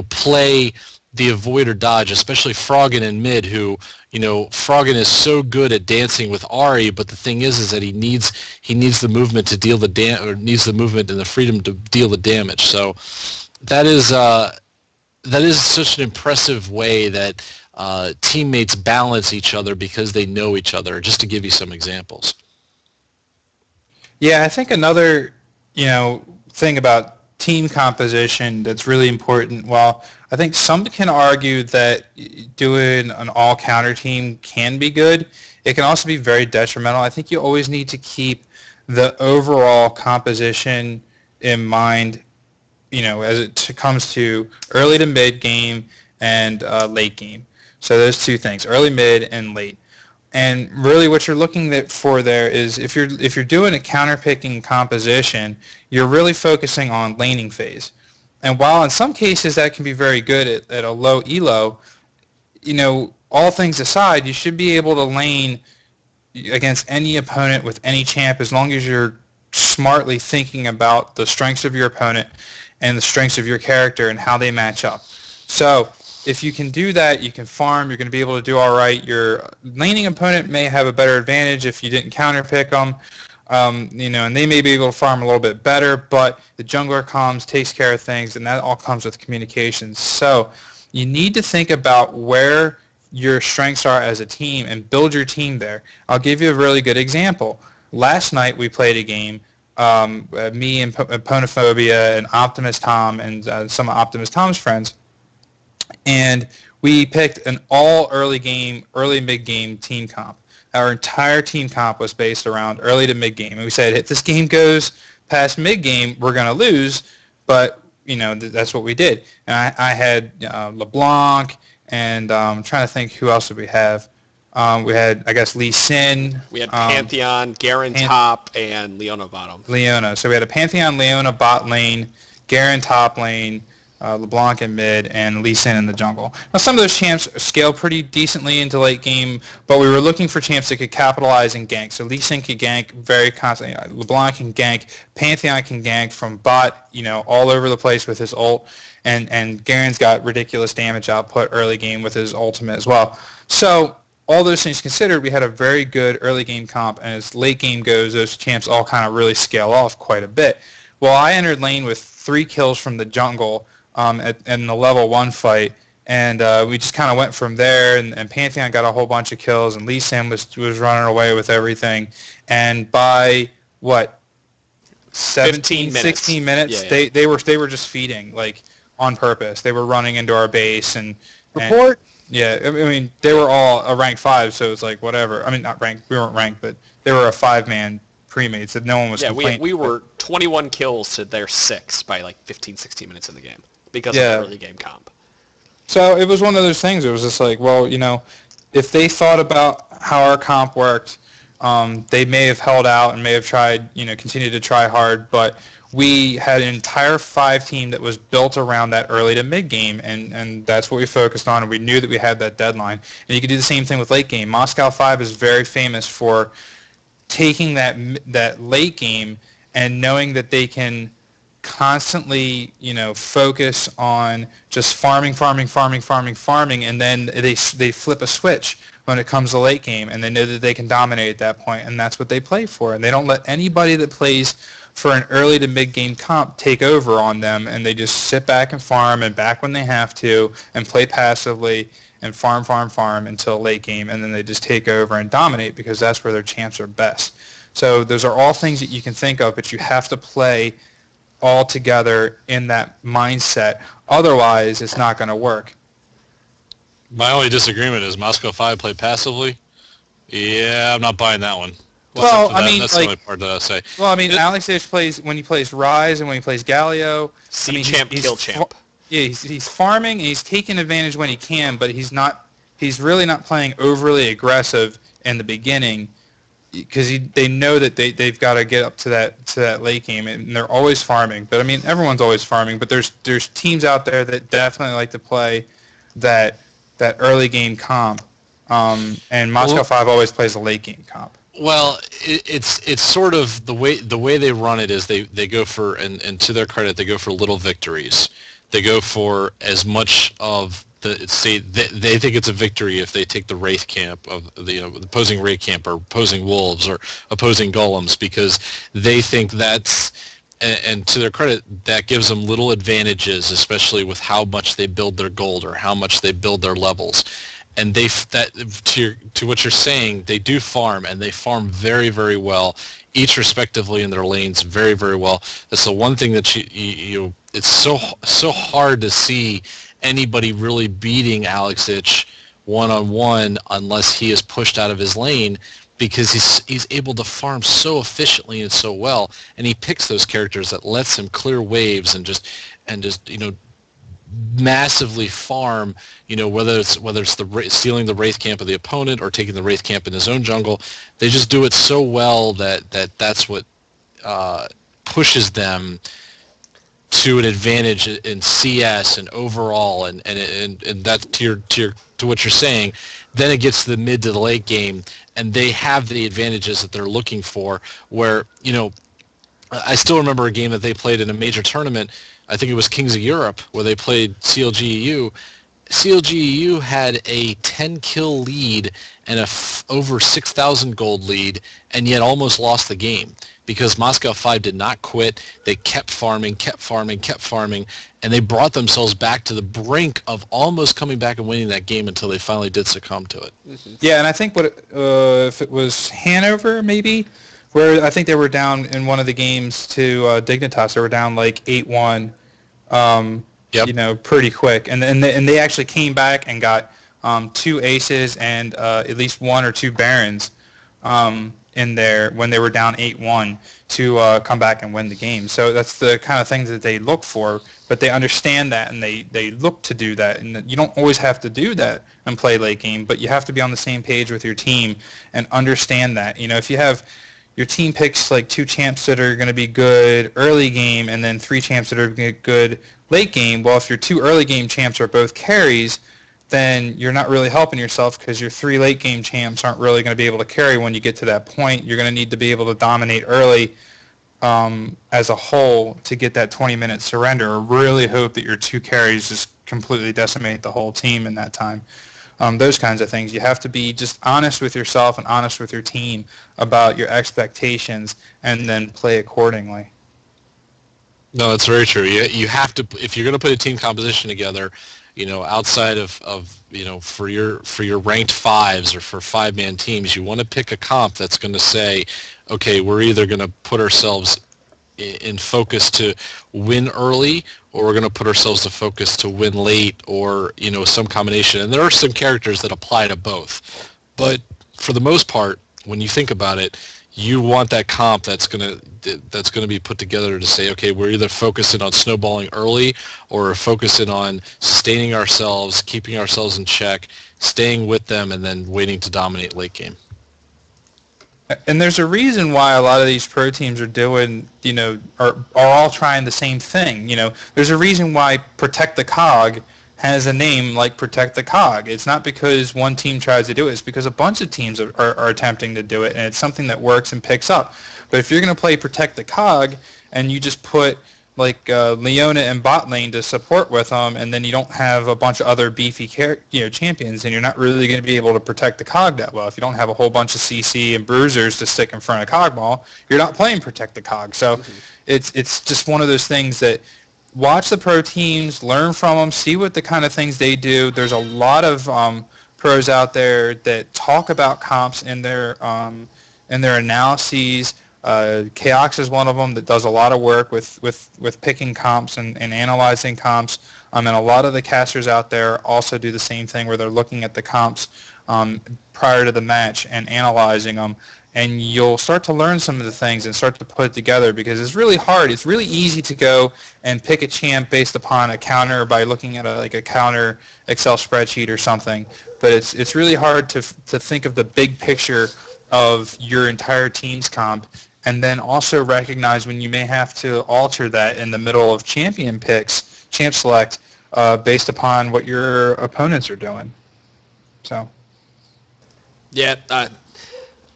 [SPEAKER 3] play the avoid or dodge, especially Froggen in mid, who, Froggen is so good at dancing with Ahri, but the thing is that he needs the movement to deal the or needs the movement and the freedom to deal the damage. So that is such an impressive way that teammates balance each other because they know each other. Just to give you some examples.
[SPEAKER 2] Yeah, I think another thing about team composition that's really important. While I think some can argue that doing an all-counter team can be good, it can also be very detrimental. I think you always need to keep the overall composition in mind, as it comes to early to mid game and late game. So those two things, early, mid, and late. And really what you're looking for there is if you're doing a counter-picking composition, you're really focusing on laning phase. And while in some cases that can be very good at a low elo, all things aside, you should be able to lane against any opponent with any champ as long as you're smartly thinking about the strengths of your opponent and the strengths of your character and how they match up. So if you can do that, you can farm, you're going to be able to do all right. Your laning opponent may have a better advantage if you didn't counterpick them, and they may be able to farm a little bit better, but the jungler comes, takes care of things, and that all comes with communications. So you need to think about where your strengths are as a team and build your team there. I'll give you a really good example. Last night we played a game, me and Ponophobia and Optimus Tom and some of Optimus Tom's friends, and we picked an all early mid-game team comp. Our entire team comp was based around early to mid-game. And we said, if this game goes past mid-game, we're going to lose, but, that's what we did. And I had LeBlanc, and I'm trying to think who else did we have. We had, I guess, Lee Sin.
[SPEAKER 1] We had Pantheon, Garen top, and Leona bottom.
[SPEAKER 2] Leona. So we had a Pantheon, Leona bot lane, Garen top lane, LeBlanc in mid, and Lee Sin in the jungle. Now, some of those champs scale pretty decently into late game, but we were looking for champs that could capitalize and gank. So Lee Sin could gank very constantly. LeBlanc can gank. Pantheon can gank from bot, all over the place with his ult. And Garen's got ridiculous damage output early game with his ultimate as well. So all those things considered, we had a very good early game comp, and as late game goes, those champs all kind of really scale off quite a bit. Well, I entered lane with 3 kills from the jungle in the level 1 fight, and we just kind of went from there, and Pantheon got a whole bunch of kills, and Lee Sin was running away with everything, and by, 16 minutes,
[SPEAKER 1] yeah.
[SPEAKER 2] They were just feeding, on purpose. They were running into our base, and
[SPEAKER 4] Report.
[SPEAKER 2] Yeah, I mean, they were all a rank 5, so it's whatever. I mean, not ranked, we weren't ranked, but they were a 5-man pre-made, so no one was complaining.
[SPEAKER 1] We were 21 kills to their 6 by 15, 16 minutes in the game because of the early game comp.
[SPEAKER 2] So it was one of those things. It was just if they thought about how our comp worked, they may have held out and may have tried, continued to try hard, but we had an entire 5 team that was built around that early to mid game, and that's what we focused on, and we knew that we had that deadline. And you could do the same thing with late game. Moscow 5 is very famous for taking that late game and knowing that they can constantly, focus on just farming, and then they flip a switch when it comes to late game, and they know that they can dominate at that point, and that's what they play for. And they don't let anybody that plays for an early to mid-game comp take over on them, and they just sit back and farm and back when they have to and play passively and farm until late game, and then they just take over and dominate because that's where their champs are best. So those are all things that you can think of, but you have to play all together in that mindset. Otherwise, it's not going to work.
[SPEAKER 3] My only disagreement is Moscow 5 play passively. Yeah, I'm not buying that one.
[SPEAKER 2] Well,
[SPEAKER 3] that's the only part that I say.
[SPEAKER 2] Well, I mean, Alex plays when he plays Ryze and when he plays Galio.
[SPEAKER 1] Champ, kill champ.
[SPEAKER 2] Yeah, he's farming and he's taking advantage when he can, but he's really not playing overly aggressive in the beginning because they know that they've got to get up to that late game, and they're always farming. But I mean, everyone's always farming, but there's teams out there that definitely like to play that early game comp, and Moscow 5 always plays a late game comp.
[SPEAKER 3] Well, it's sort of the way they run it is they go for, and to their credit, they go for little victories. They go for as much of they think it's a victory if they take the Wraith camp of the opposing Wraith camp or opposing wolves or opposing golems, because they think that's, and to their credit, that gives them little advantages, especially with how much they build their gold or how much they build their levels. And to what you're saying, they do farm, and they farm very, very well, each respectively in their lanes very, very well. That's the one thing that you it's so hard to see anybody really beating Alex Ich one-on-one unless he is pushed out of his lane, because he's able to farm so efficiently and so well, and he picks those characters that lets him clear waves and just massively farm, whether it's stealing the Wraith camp of the opponent or taking the Wraith camp in his own jungle. They just do it so well that's what pushes them to an advantage in CS and overall, and that's to what you're saying. Then it gets to the mid to the late game, and they have the advantages that they're looking for, where, I still remember a game that they played in a major tournament. I think it was Kings of Europe, where they played CLGEU. CLGEU had a 10-kill lead and over 6,000 gold lead, and yet almost lost the game because Moscow 5 did not quit. They kept farming, and they brought themselves back to the brink of almost coming back and winning that game until they finally did succumb to it.
[SPEAKER 2] Mm-hmm. Yeah, and I think if it was Hanover, maybe, where I think they were down in one of the games to Dignitas. They were down 8-1. pretty quick. And they actually came back and got 2 aces and at least 1 or 2 barons in there when they were down 8-1 to come back and win the game. So that's the kind of things that they look for, but they understand that and they look to do that. And you don't always have to do that and play late game, but you have to be on the same page with your team and understand that. If you have your team picks like 2 champs that are going to be good early game and then 3 champs that are going to be good late game, well, if your 2 early game champs are both carries, then you're not really helping yourself because your 3 late game champs aren't really going to be able to carry when you get to that point. You're going to need to be able to dominate early as a whole to get that 20-minute surrender, or really hope that your 2 carries just completely decimate the whole team in that time. Those kinds of things. You have to be just honest with yourself and honest with your team about your expectations and then play accordingly.
[SPEAKER 3] No, that's very true. You have to, if you're going to put a team composition together, outside of for your ranked 5s or for 5-man teams, you want to pick a comp that's going to say, okay, we're either going to put ourselves in focus to win early, or we're going to put ourselves to focus to win late, or some combination. And there are some characters that apply to both, but for the most part, when you think about it, you want that comp that's going to be put together to say, okay, we're either focusing on snowballing early, or we're focusing on sustaining ourselves, keeping ourselves in check, staying with them, and then waiting to dominate late game.
[SPEAKER 2] And there's a reason why a lot of these pro teams are doing, are all trying the same thing. There's a reason why Protect the Cog has a name like Protect the Cog. It's not because one team tries to do it. It's because a bunch of teams are attempting to do it, and it's something that works and picks up. But if you're going to play Protect the Cog and you just put like Leona and bot lane to support with them, and then you don't have a bunch of other beefy champions, and you're not really going to be able to protect the Cog that well. If you don't have a whole bunch of CC and bruisers to stick in front of Cogball, you're not playing Protect the Cog. So it's just one of those things that watch the pro teams, learn from them, see what the kind of things they do. There's a lot of pros out there that talk about comps in their analyses. Chaox is one of them that does a lot of work with picking comps and analyzing comps. And a lot of the casters out there also do the same thing, where they're looking at the comps prior to the match and analyzing them. And you'll start to learn some of the things and start to put it together, because it's really hard. It's really easy to go and pick a champ based upon a counter by looking at a counter Excel spreadsheet or something. But it's really hard to think of the big picture of your entire team's comp, and then also recognize when you may have to alter that in the middle of champion picks, champ select, based upon what your opponents are doing. So.
[SPEAKER 1] Yeah,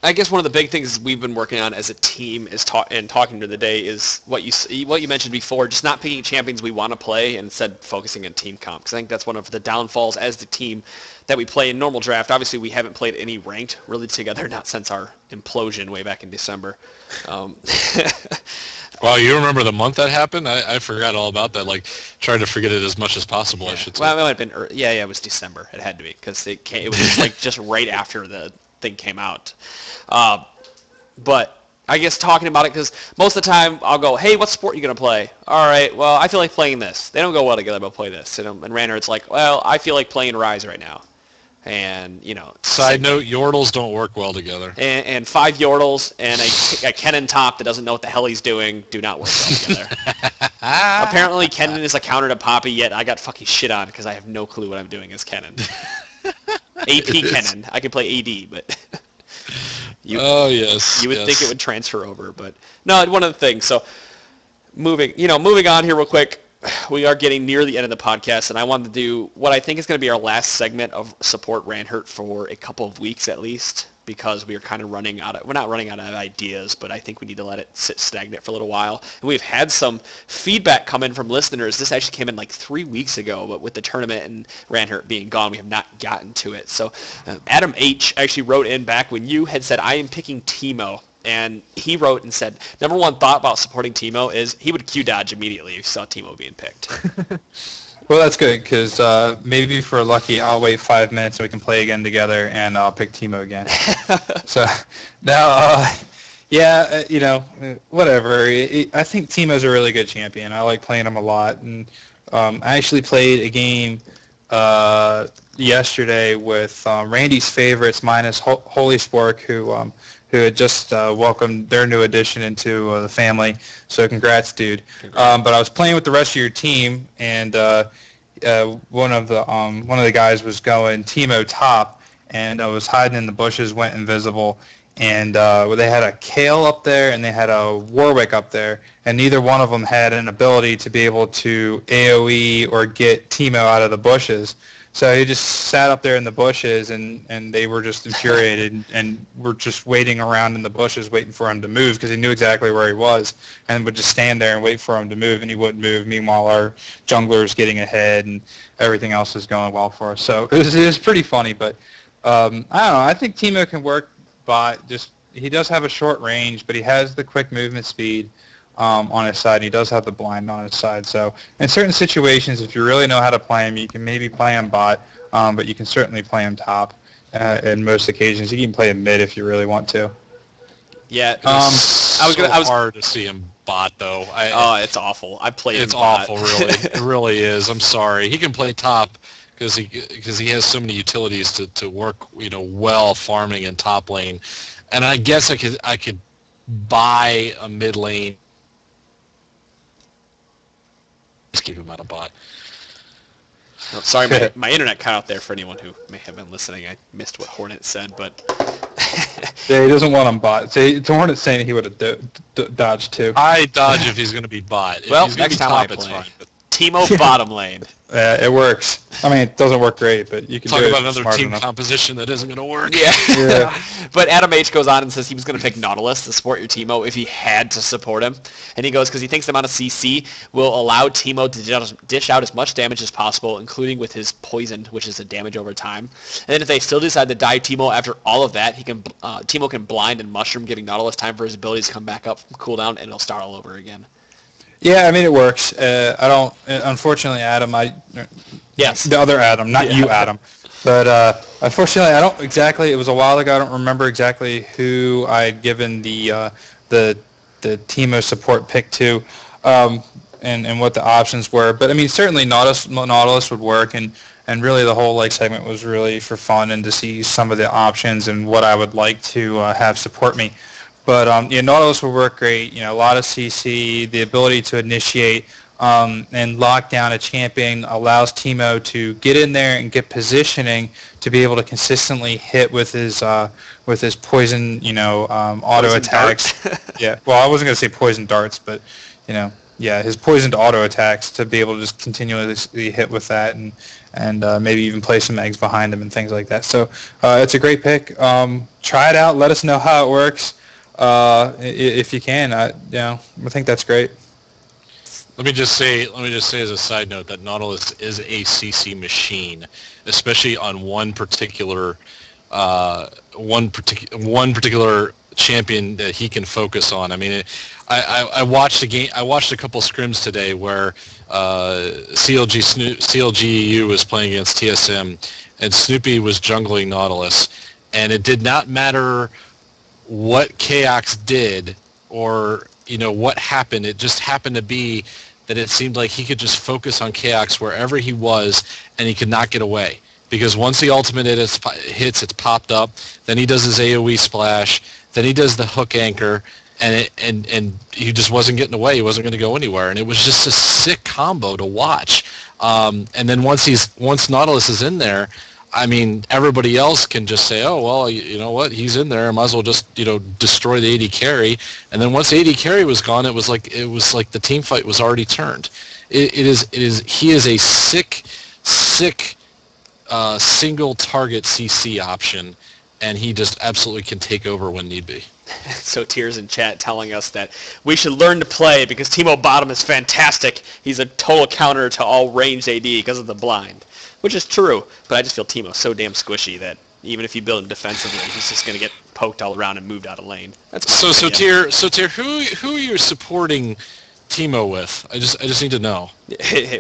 [SPEAKER 1] I guess one of the big things we've been working on as a team is talking to the day is what you mentioned before, just not picking champions we want to play and instead focusing on team comp. Because I think that's one of the downfalls as the team that we play in normal draft. Obviously, we haven't played any ranked really together, not since our implosion way back in December.
[SPEAKER 3] Wow, you remember the month that happened? I forgot all about that. Like, tried to forget it as much as possible,
[SPEAKER 1] yeah.
[SPEAKER 3] I should say.
[SPEAKER 1] Well, it might have been, it was December. It had to be, because it was like just right after the thing came out. But I guess talking about it, because most of the time I'll go, hey, what sport are you going to play? All right, well, I feel like playing this. They don't go well together, but play this. And Ranhert's like, well, I feel like playing Rise right now. And,
[SPEAKER 3] Side note, Yordles don't work well together.
[SPEAKER 1] And 5 Yordles and a Kennen top that doesn't know what the hell he's doing do not work well together. Apparently, Kennen is a counter to Poppy, yet I got fucking shit on because I have no clue what I'm doing as Kennen. AP Kennen. I can play AD, but you would think it would transfer over, but no, one of the things. So moving on here real quick, we are getting near the end of the podcast, and I wanted to do what I think is going to be our last segment of Support Ranhert for a couple of weeks at least, because we are kind of we're not running out of ideas, but I think we need to let it sit stagnant for a little while. And we've had some feedback come in from listeners. This actually came in like 3 weeks ago, but with the tournament and Ranhert being gone, we have not gotten to it. So Adam H. actually wrote in back when you had said, I am picking Teemo. And he wrote and said, number one thought about supporting Teemo is he would Q-dodge immediately if he saw Teemo being picked.
[SPEAKER 2] Well, that's good, because maybe if we're lucky, I'll wait 5 minutes so we can play again together, and I'll pick Teemo again. So now, Yeah, whatever. I think Teemo's a really good champion. I like playing him a lot, and I actually played a game yesterday with Randy's favorites minus Holy Spork, who had just welcomed their new addition into the family. So congrats, dude. But I was playing with the rest of your team, and one of the guys was going Teemo top, and I was hiding in the bushes, went invisible. And they had a Kale up there and they had a Warwick up there, and neither one of them had an ability to be able to AoE or get Teemo out of the bushes. So he just sat up there in the bushes, and they were just infuriated and were just waiting around in the bushes waiting for him to move because he knew exactly where he was and would just stand there and wait for him to move, and he wouldn't move. Meanwhile, our jungler is getting ahead and everything else is going well for us. So it was pretty funny, but I don't know. I think Teemo can work. But he does have a short range, but he has the quick movement speed on his side. He does have the blind on his side. So in certain situations, if you really know how to play him, you can maybe play him bot, but you can certainly play him top in most occasions. You can play him mid if you really want to.
[SPEAKER 3] Yeah, I was hard to see him bot though.
[SPEAKER 1] It's awful. I played him
[SPEAKER 3] It's
[SPEAKER 1] bot.
[SPEAKER 3] awful, really. It really is. I'm sorry. He can play top because he has so many utilities to work, well farming in top lane, and I guess I could buy a mid lane. Just keep him out of bot.
[SPEAKER 1] Oh, sorry, my internet cut out there for anyone who may have been listening. I missed what Hornet said, but
[SPEAKER 2] yeah, he doesn't want him bot. So Hornet's saying he would have dodged too.
[SPEAKER 3] I dodge if he's going to be bot. If
[SPEAKER 1] well,
[SPEAKER 3] he's gonna
[SPEAKER 1] next
[SPEAKER 3] be
[SPEAKER 1] time
[SPEAKER 3] top,
[SPEAKER 1] I
[SPEAKER 3] it's
[SPEAKER 1] play.
[SPEAKER 3] fine. But
[SPEAKER 1] Teemo bottom lane.
[SPEAKER 2] It works. I mean, it doesn't work great, but you can
[SPEAKER 3] talk
[SPEAKER 2] do
[SPEAKER 3] about
[SPEAKER 2] it
[SPEAKER 3] another
[SPEAKER 2] smart
[SPEAKER 3] team
[SPEAKER 2] enough.
[SPEAKER 3] composition that isn't going to work.
[SPEAKER 1] Yeah. But Adam H goes on and says he was going to pick Nautilus to support your Teemo if he had to support him. And he goes, because he thinks the amount of CC will allow Teemo to dish out as much damage as possible, including with his poison, which is a damage over time. And then if they still decide to die Teemo after all of that, Teemo can blind and mushroom, giving Nautilus time for his abilities to come back up from cooldown, and it'll start all over again.
[SPEAKER 2] Yeah, I mean, it works. I don't, unfortunately, Adam,
[SPEAKER 1] Yes.
[SPEAKER 2] The other Adam, not you, Adam. But unfortunately, I don't exactly, it was a while ago, I don't remember exactly who I'd given the Teemo support pick to and what the options were. But, I mean, certainly Nautilus would work, and really the whole segment was really for fun and to see some of the options and what I would like to have support me. But Nautilus will work great. A lot of CC, the ability to initiate and lock down a champion allows Teemo to get in there and get positioning to be able to consistently hit with his poison, auto attacks. Yeah. Well, I wasn't gonna say poison darts, but his poisoned auto attacks to be able to just continuously hit with that and maybe even play some eggs behind him and things like that. So it's a great pick. Try it out. Let us know how it works. If you can, I think that's great.
[SPEAKER 3] Let me just say as a side note that Nautilus is a CC machine, especially on one particular champion that he can focus on. I mean, I watched a game. I watched a couple scrims today where CLGEU was playing against TSM, and Snoopy was jungling Nautilus, and it did not matter what Chaos did or what happened. It just happened to be that it seemed like he could just focus on Chaos wherever he was, and he could not get away. Because once the ultimate hits, it's popped up. Then he does his AoE splash. Then he does the hook anchor, and he just wasn't getting away. He wasn't going to go anywhere, and it was just a sick combo to watch. And then once Nautilus is in there, I mean, everybody else can just say, oh, well, you know what, he's in there. I might as well just, destroy the AD carry. And then once the AD carry was gone, it was like the team fight was already turned. He is a sick single target CC option, and he just absolutely can take over when need be.
[SPEAKER 1] So Tears in chat telling us that we should learn to play because Teemo bottom is fantastic. He's a total counter to all ranged AD because of the blind. Which is true, but I just feel Teemo's so damn squishy that even if you build him defensively, he's just going to get poked all around and moved out of lane. That's my opinion.
[SPEAKER 3] So Tier, who are you supporting Teemo with? I just need to know.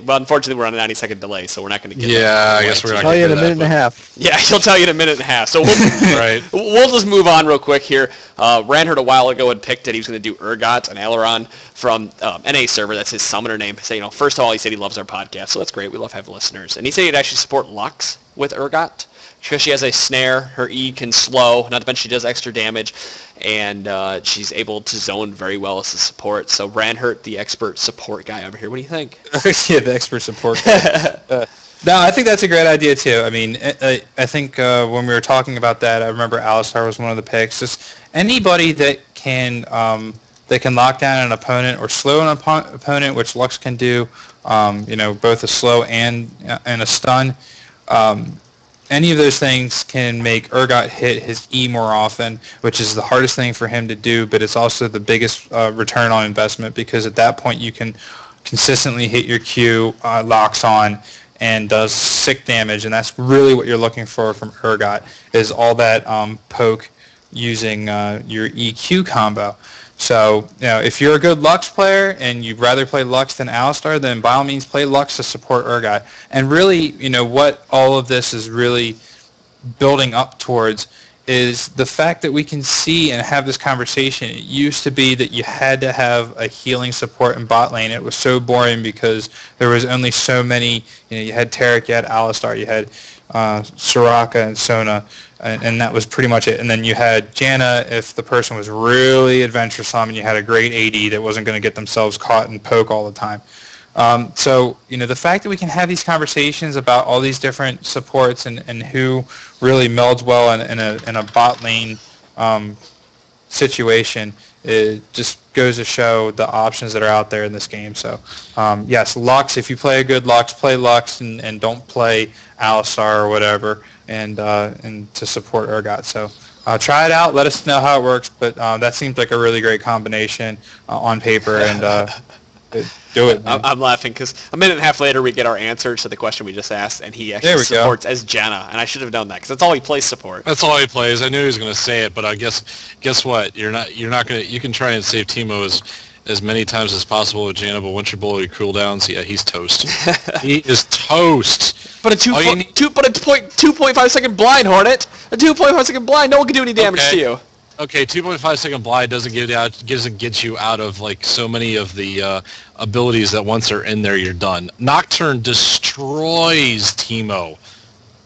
[SPEAKER 1] Well, unfortunately, we're on a 90-second delay, so we're not going to get.
[SPEAKER 3] Yeah, I guess we're not.
[SPEAKER 4] Tell you in a minute and a half.
[SPEAKER 1] Yeah, he'll tell you in a minute and a half. So we'll,
[SPEAKER 3] right.
[SPEAKER 1] We'll just move on real quick here. Ranhert a while ago had picked that he was going to do Urgot and Aileron from NA server. That's his summoner name. So, first of all, he said he loves our podcast, so that's great. We love having listeners. And he said he'd actually support Lux with Urgot because she has a snare. Her E can slow. Not to mention she does extra damage. And she's able to zone very well as a support. So Ranhert, the expert support guy over here, what do you think?
[SPEAKER 2] Yeah, the expert support guy. No, I think that's a great idea too. I mean, I think when we were talking about that, I remember Alistar was one of the picks. Just anybody that can lock down an opponent or slow an opponent, which Lux can do. Both a slow and a stun. Any of those things can make Urgot hit his E more often, which is the hardest thing for him to do, but it's also the biggest return on investment because at that point you can consistently hit your Q, locks on, and does sick damage, and that's really what you're looking for from Urgot, is all that poke using your EQ combo. So, if you're a good Lux player and you'd rather play Lux than Alistar, then by all means play Lux to support Urgot. And really, what all of this is really building up towards is the fact that we can see and have this conversation. It used to be that you had to have a healing support in bot lane. It was so boring because there was only so many. You had Taric, you had Alistar, you had Soraka and Sona, and that was pretty much it. And then you had Janna if the person was really adventuresome and you had a great AD that wasn't going to get themselves caught and poke all the time. So the fact that we can have these conversations about all these different supports and who really melds well in a bot lane situation, it just goes to show the options that are out there in this game. So yes, Lux, if you play a good Lux, play Lux and don't play Alistar or whatever, and to support Urgot. So try it out. Let us know how it works. But that seems like a really great combination on paper, and do it.
[SPEAKER 1] I'm laughing because a minute and a half later we get our answer to the question we just asked, and he actually supports as Janna, and I should have known that because that's all he plays support.
[SPEAKER 3] That's all he plays. I knew he was going to say it, but I guess what? You're not going to. You can try and save Teemo as many times as possible with Janna, but once you're below your cooldowns, yeah, he's toast. He is toast.
[SPEAKER 1] But a 2.5 second blind, Hornet. A 2.5 second blind. No one can do any damage to you.
[SPEAKER 3] Okay, 2.5 second blind doesn't get you out of like so many of the abilities that once they're in there, you're done. Nocturne destroys Teemo.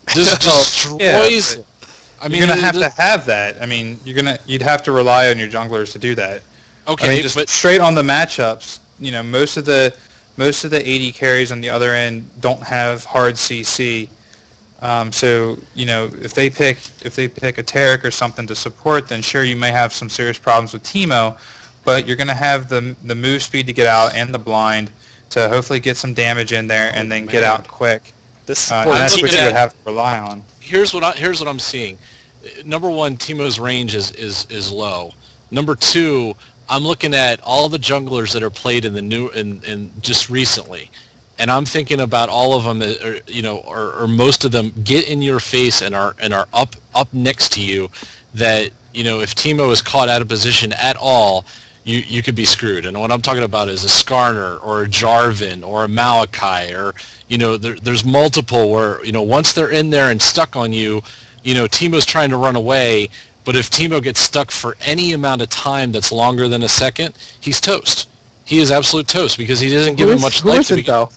[SPEAKER 3] Destroys.
[SPEAKER 2] Yeah, I mean, you're gonna have to have that. I mean, you'd have to rely on your junglers to do that.
[SPEAKER 3] Okay,
[SPEAKER 2] I mean, just straight on the matchups. Most of the AD carries on the other end don't have hard CC. So if they pick a Taric or something to support, then sure you may have some serious problems with Teemo, but you're going to have the move speed to get out and the blind to hopefully get some damage in there and then get out quick. And that's what you would have to rely on.
[SPEAKER 3] Here's what I'm seeing. Number one, Teemo's range is low. Number two, I'm looking at all the junglers that are played in the new in just recently. And I'm thinking about all of them, or most of them get in your face and are up next to you. That if Teemo is caught out of position at all, you could be screwed. And what I'm talking about is a Skarner or a Jarvan or a Malachi or there's multiple where once they're in there and stuck on you, Teemo's trying to run away. But if Teemo gets stuck for any amount of time that's longer than a second, he's toast. He is absolute toast because he doesn't give him much life to be.
[SPEAKER 4] Though?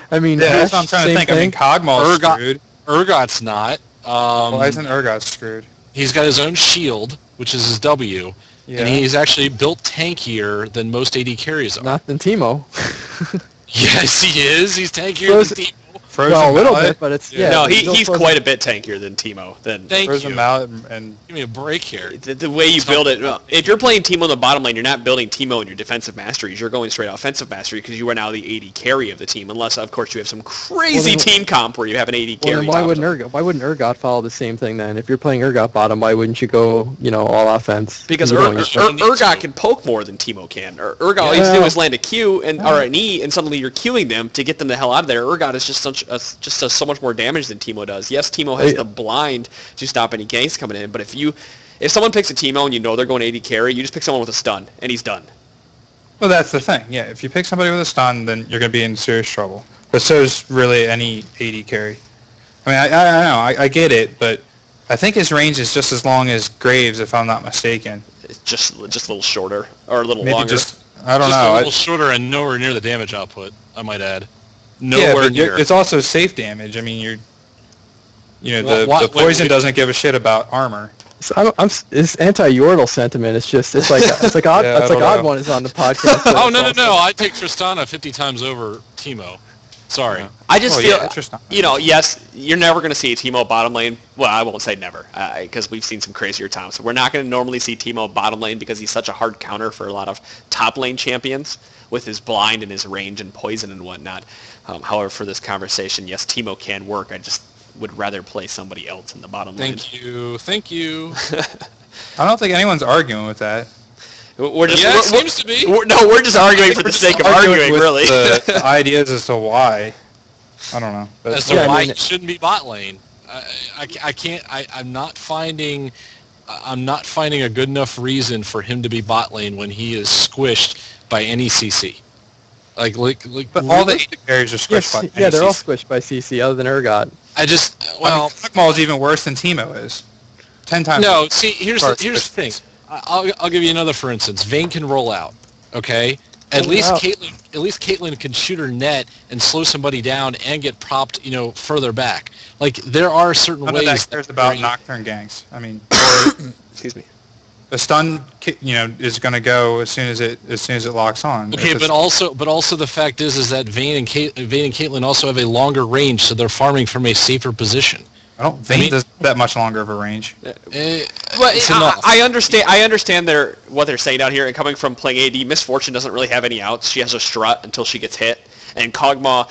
[SPEAKER 4] I mean,
[SPEAKER 2] that's what I'm trying to think. I mean, Kog'Maw's screwed.
[SPEAKER 3] Urgot's not.
[SPEAKER 2] Why isn't Urgot screwed?
[SPEAKER 3] He's got his own shield, which is his W, and he's actually built tankier than most AD carries are.
[SPEAKER 4] Not than Teemo.
[SPEAKER 3] Yes, he is. He's tankier than Teemo.
[SPEAKER 4] Well, a little bit, but it's
[SPEAKER 1] No, he's quite a bit tankier than Teemo.
[SPEAKER 2] Frozen Mallet and
[SPEAKER 3] give me a break here.
[SPEAKER 1] The way you build it, if you're playing Teemo in the bottom lane, you're not building Teemo in your defensive masteries. You're going straight offensive mastery because you are now the AD carry of the team. Unless, of course, you have some crazy team comp where you have an AD carry.
[SPEAKER 4] Then why wouldn't Urgot follow the same thing then? If you're playing Urgot bottom, why wouldn't you go all offense?
[SPEAKER 1] Because Urgot can poke more than Teemo can. Urgot all you do is land a Q or an E, and suddenly you're queuing them to get them the hell out of there. Urgot is just so much more damage than Teemo does. Yes, Teemo has the blind to stop any ganks coming in, but if someone picks a Teemo and they're going AD carry, you just pick someone with a stun, and he's done.
[SPEAKER 2] Well, that's the thing. Yeah, if you pick somebody with a stun, then you're going to be in serious trouble. But so is really any AD carry. I mean, I know, I get it, but I think his range is just as long as Graves, if I'm not mistaken.
[SPEAKER 1] It's just a little shorter, or a little
[SPEAKER 2] Maybe
[SPEAKER 1] longer.
[SPEAKER 2] I don't know.
[SPEAKER 3] A little shorter and nowhere near the damage output, I might add. Nowhere near.
[SPEAKER 2] It's also safe damage. I mean, the poison doesn't give a shit about armor.
[SPEAKER 4] So it's anti-Yordle sentiment. It's like Odd One is on the podcast.
[SPEAKER 3] Oh no! I take Tristana 50 times over Teemo. Sorry.
[SPEAKER 1] I just feel, yes, you're never going to see a Teemo bottom lane. Well, I won't say never, because we've seen some crazier times. We're not going to normally see Teemo bottom lane because he's such a hard counter for a lot of top lane champions with his blind and his range and poison and whatnot. However, for this conversation, yes, Teemo can work. I just would rather play somebody else in the bottom lane.
[SPEAKER 3] Thank you.
[SPEAKER 2] I don't think anyone's arguing with that.
[SPEAKER 3] It seems to be.
[SPEAKER 1] We're just arguing for the sake of arguing, really.
[SPEAKER 2] The ideas as to why. I don't know.
[SPEAKER 3] As to why he shouldn't be bot lane. I can't. I'm not finding a good enough reason for him to be bot lane when he is squished by any CC. But
[SPEAKER 2] all the AD carries are squished by
[SPEAKER 4] CC. Yeah, they're all squished by CC, other than Urgot.
[SPEAKER 2] Kog'Maw is even worse than Teemo is. 10 times.
[SPEAKER 3] No, see, here's the thing. I'll give you another for instance. Vayne can roll out, okay? At least Caitlyn can shoot her net and slow somebody down and get propped, further back. Like there are certain ways.
[SPEAKER 2] None of that cares about Nocturne ganks. I mean,
[SPEAKER 1] excuse me.
[SPEAKER 2] The stun, is going to go as soon as it locks on.
[SPEAKER 3] Okay, but also the fact is that Vayne and Caitlyn also have a longer range, so they're farming from a safer position.
[SPEAKER 2] Vayne does that much longer of a range.
[SPEAKER 1] I understand what they're saying out here, and coming from playing AD, Misfortune doesn't really have any outs. She has a strut until she gets hit, and Kog'Maw,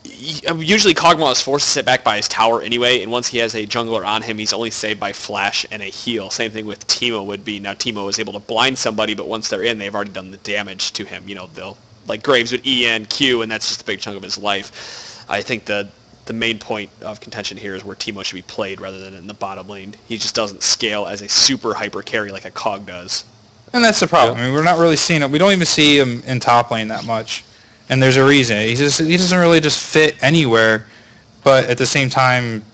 [SPEAKER 1] usually Kog'Maw is forced to sit back by his tower anyway, and once he has a jungler on him, he's only saved by flash and a heal. Same thing with Teemo would be. Now Teemo is able to blind somebody, but once they're in, they've already done the damage to him. They'll, like Graves would EN, Q, and that's just a big chunk of his life. I think the main point of contention here is where Teemo should be played rather than in the bottom lane. He just doesn't scale as a super hyper carry like a Cog does.
[SPEAKER 2] And that's the problem. Yeah. I mean, we're not really seeing him. We don't even see him in top lane that much. And there's a reason. He doesn't really just fit anywhere. But at the same time,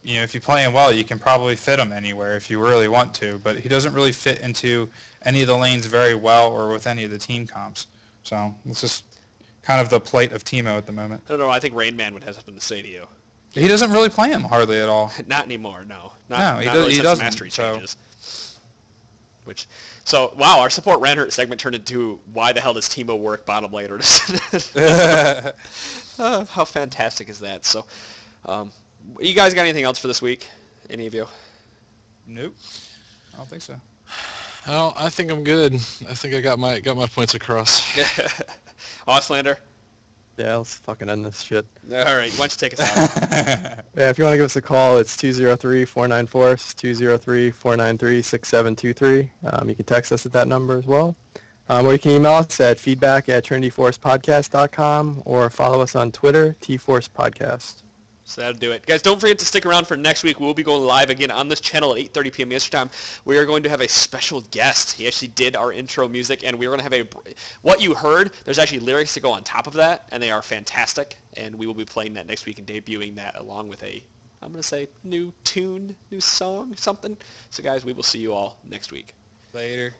[SPEAKER 2] if you play him well, you can probably fit him anywhere if you really want to. But he doesn't really fit into any of the lanes very well or with any of the team comps. So it's just kind of the plight of Teemo at the moment.
[SPEAKER 1] I don't know. I think Rain Man would have something to say to you.
[SPEAKER 2] He doesn't really play him hardly at all.
[SPEAKER 1] Not anymore. No.
[SPEAKER 2] He doesn't.
[SPEAKER 1] Mastery changes. Wow, our support Ranhert segment turned into why the hell does Teemo work bottom laner? How fantastic is that? So, you guys got anything else for this week? Any of you?
[SPEAKER 2] Nope. I don't think so.
[SPEAKER 3] Oh, I think I'm good. I think I got my points across.
[SPEAKER 1] Auslander?
[SPEAKER 4] Yeah, let's fucking end this shit.
[SPEAKER 1] All right, why don't you take us out?
[SPEAKER 4] Yeah, if you want to give us a call, it's 203-494-203-493-6723. You can text us at that number as well. Or you can email us at feedback@trinityforcepodcast.com or follow us on Twitter, tforcepodcast.
[SPEAKER 1] So that'll do it. Guys, don't forget to stick around for next week. We'll be going live again on this channel at 8:30 p.m. Eastern Time. We are going to have a special guest. He actually did our intro music, and we're going to have what you heard, there's actually lyrics to go on top of that, and they are fantastic. And we will be playing that next week and debuting that along with I'm going to say, new tune, new song, something. So, guys, we will see you all next week.
[SPEAKER 2] Later.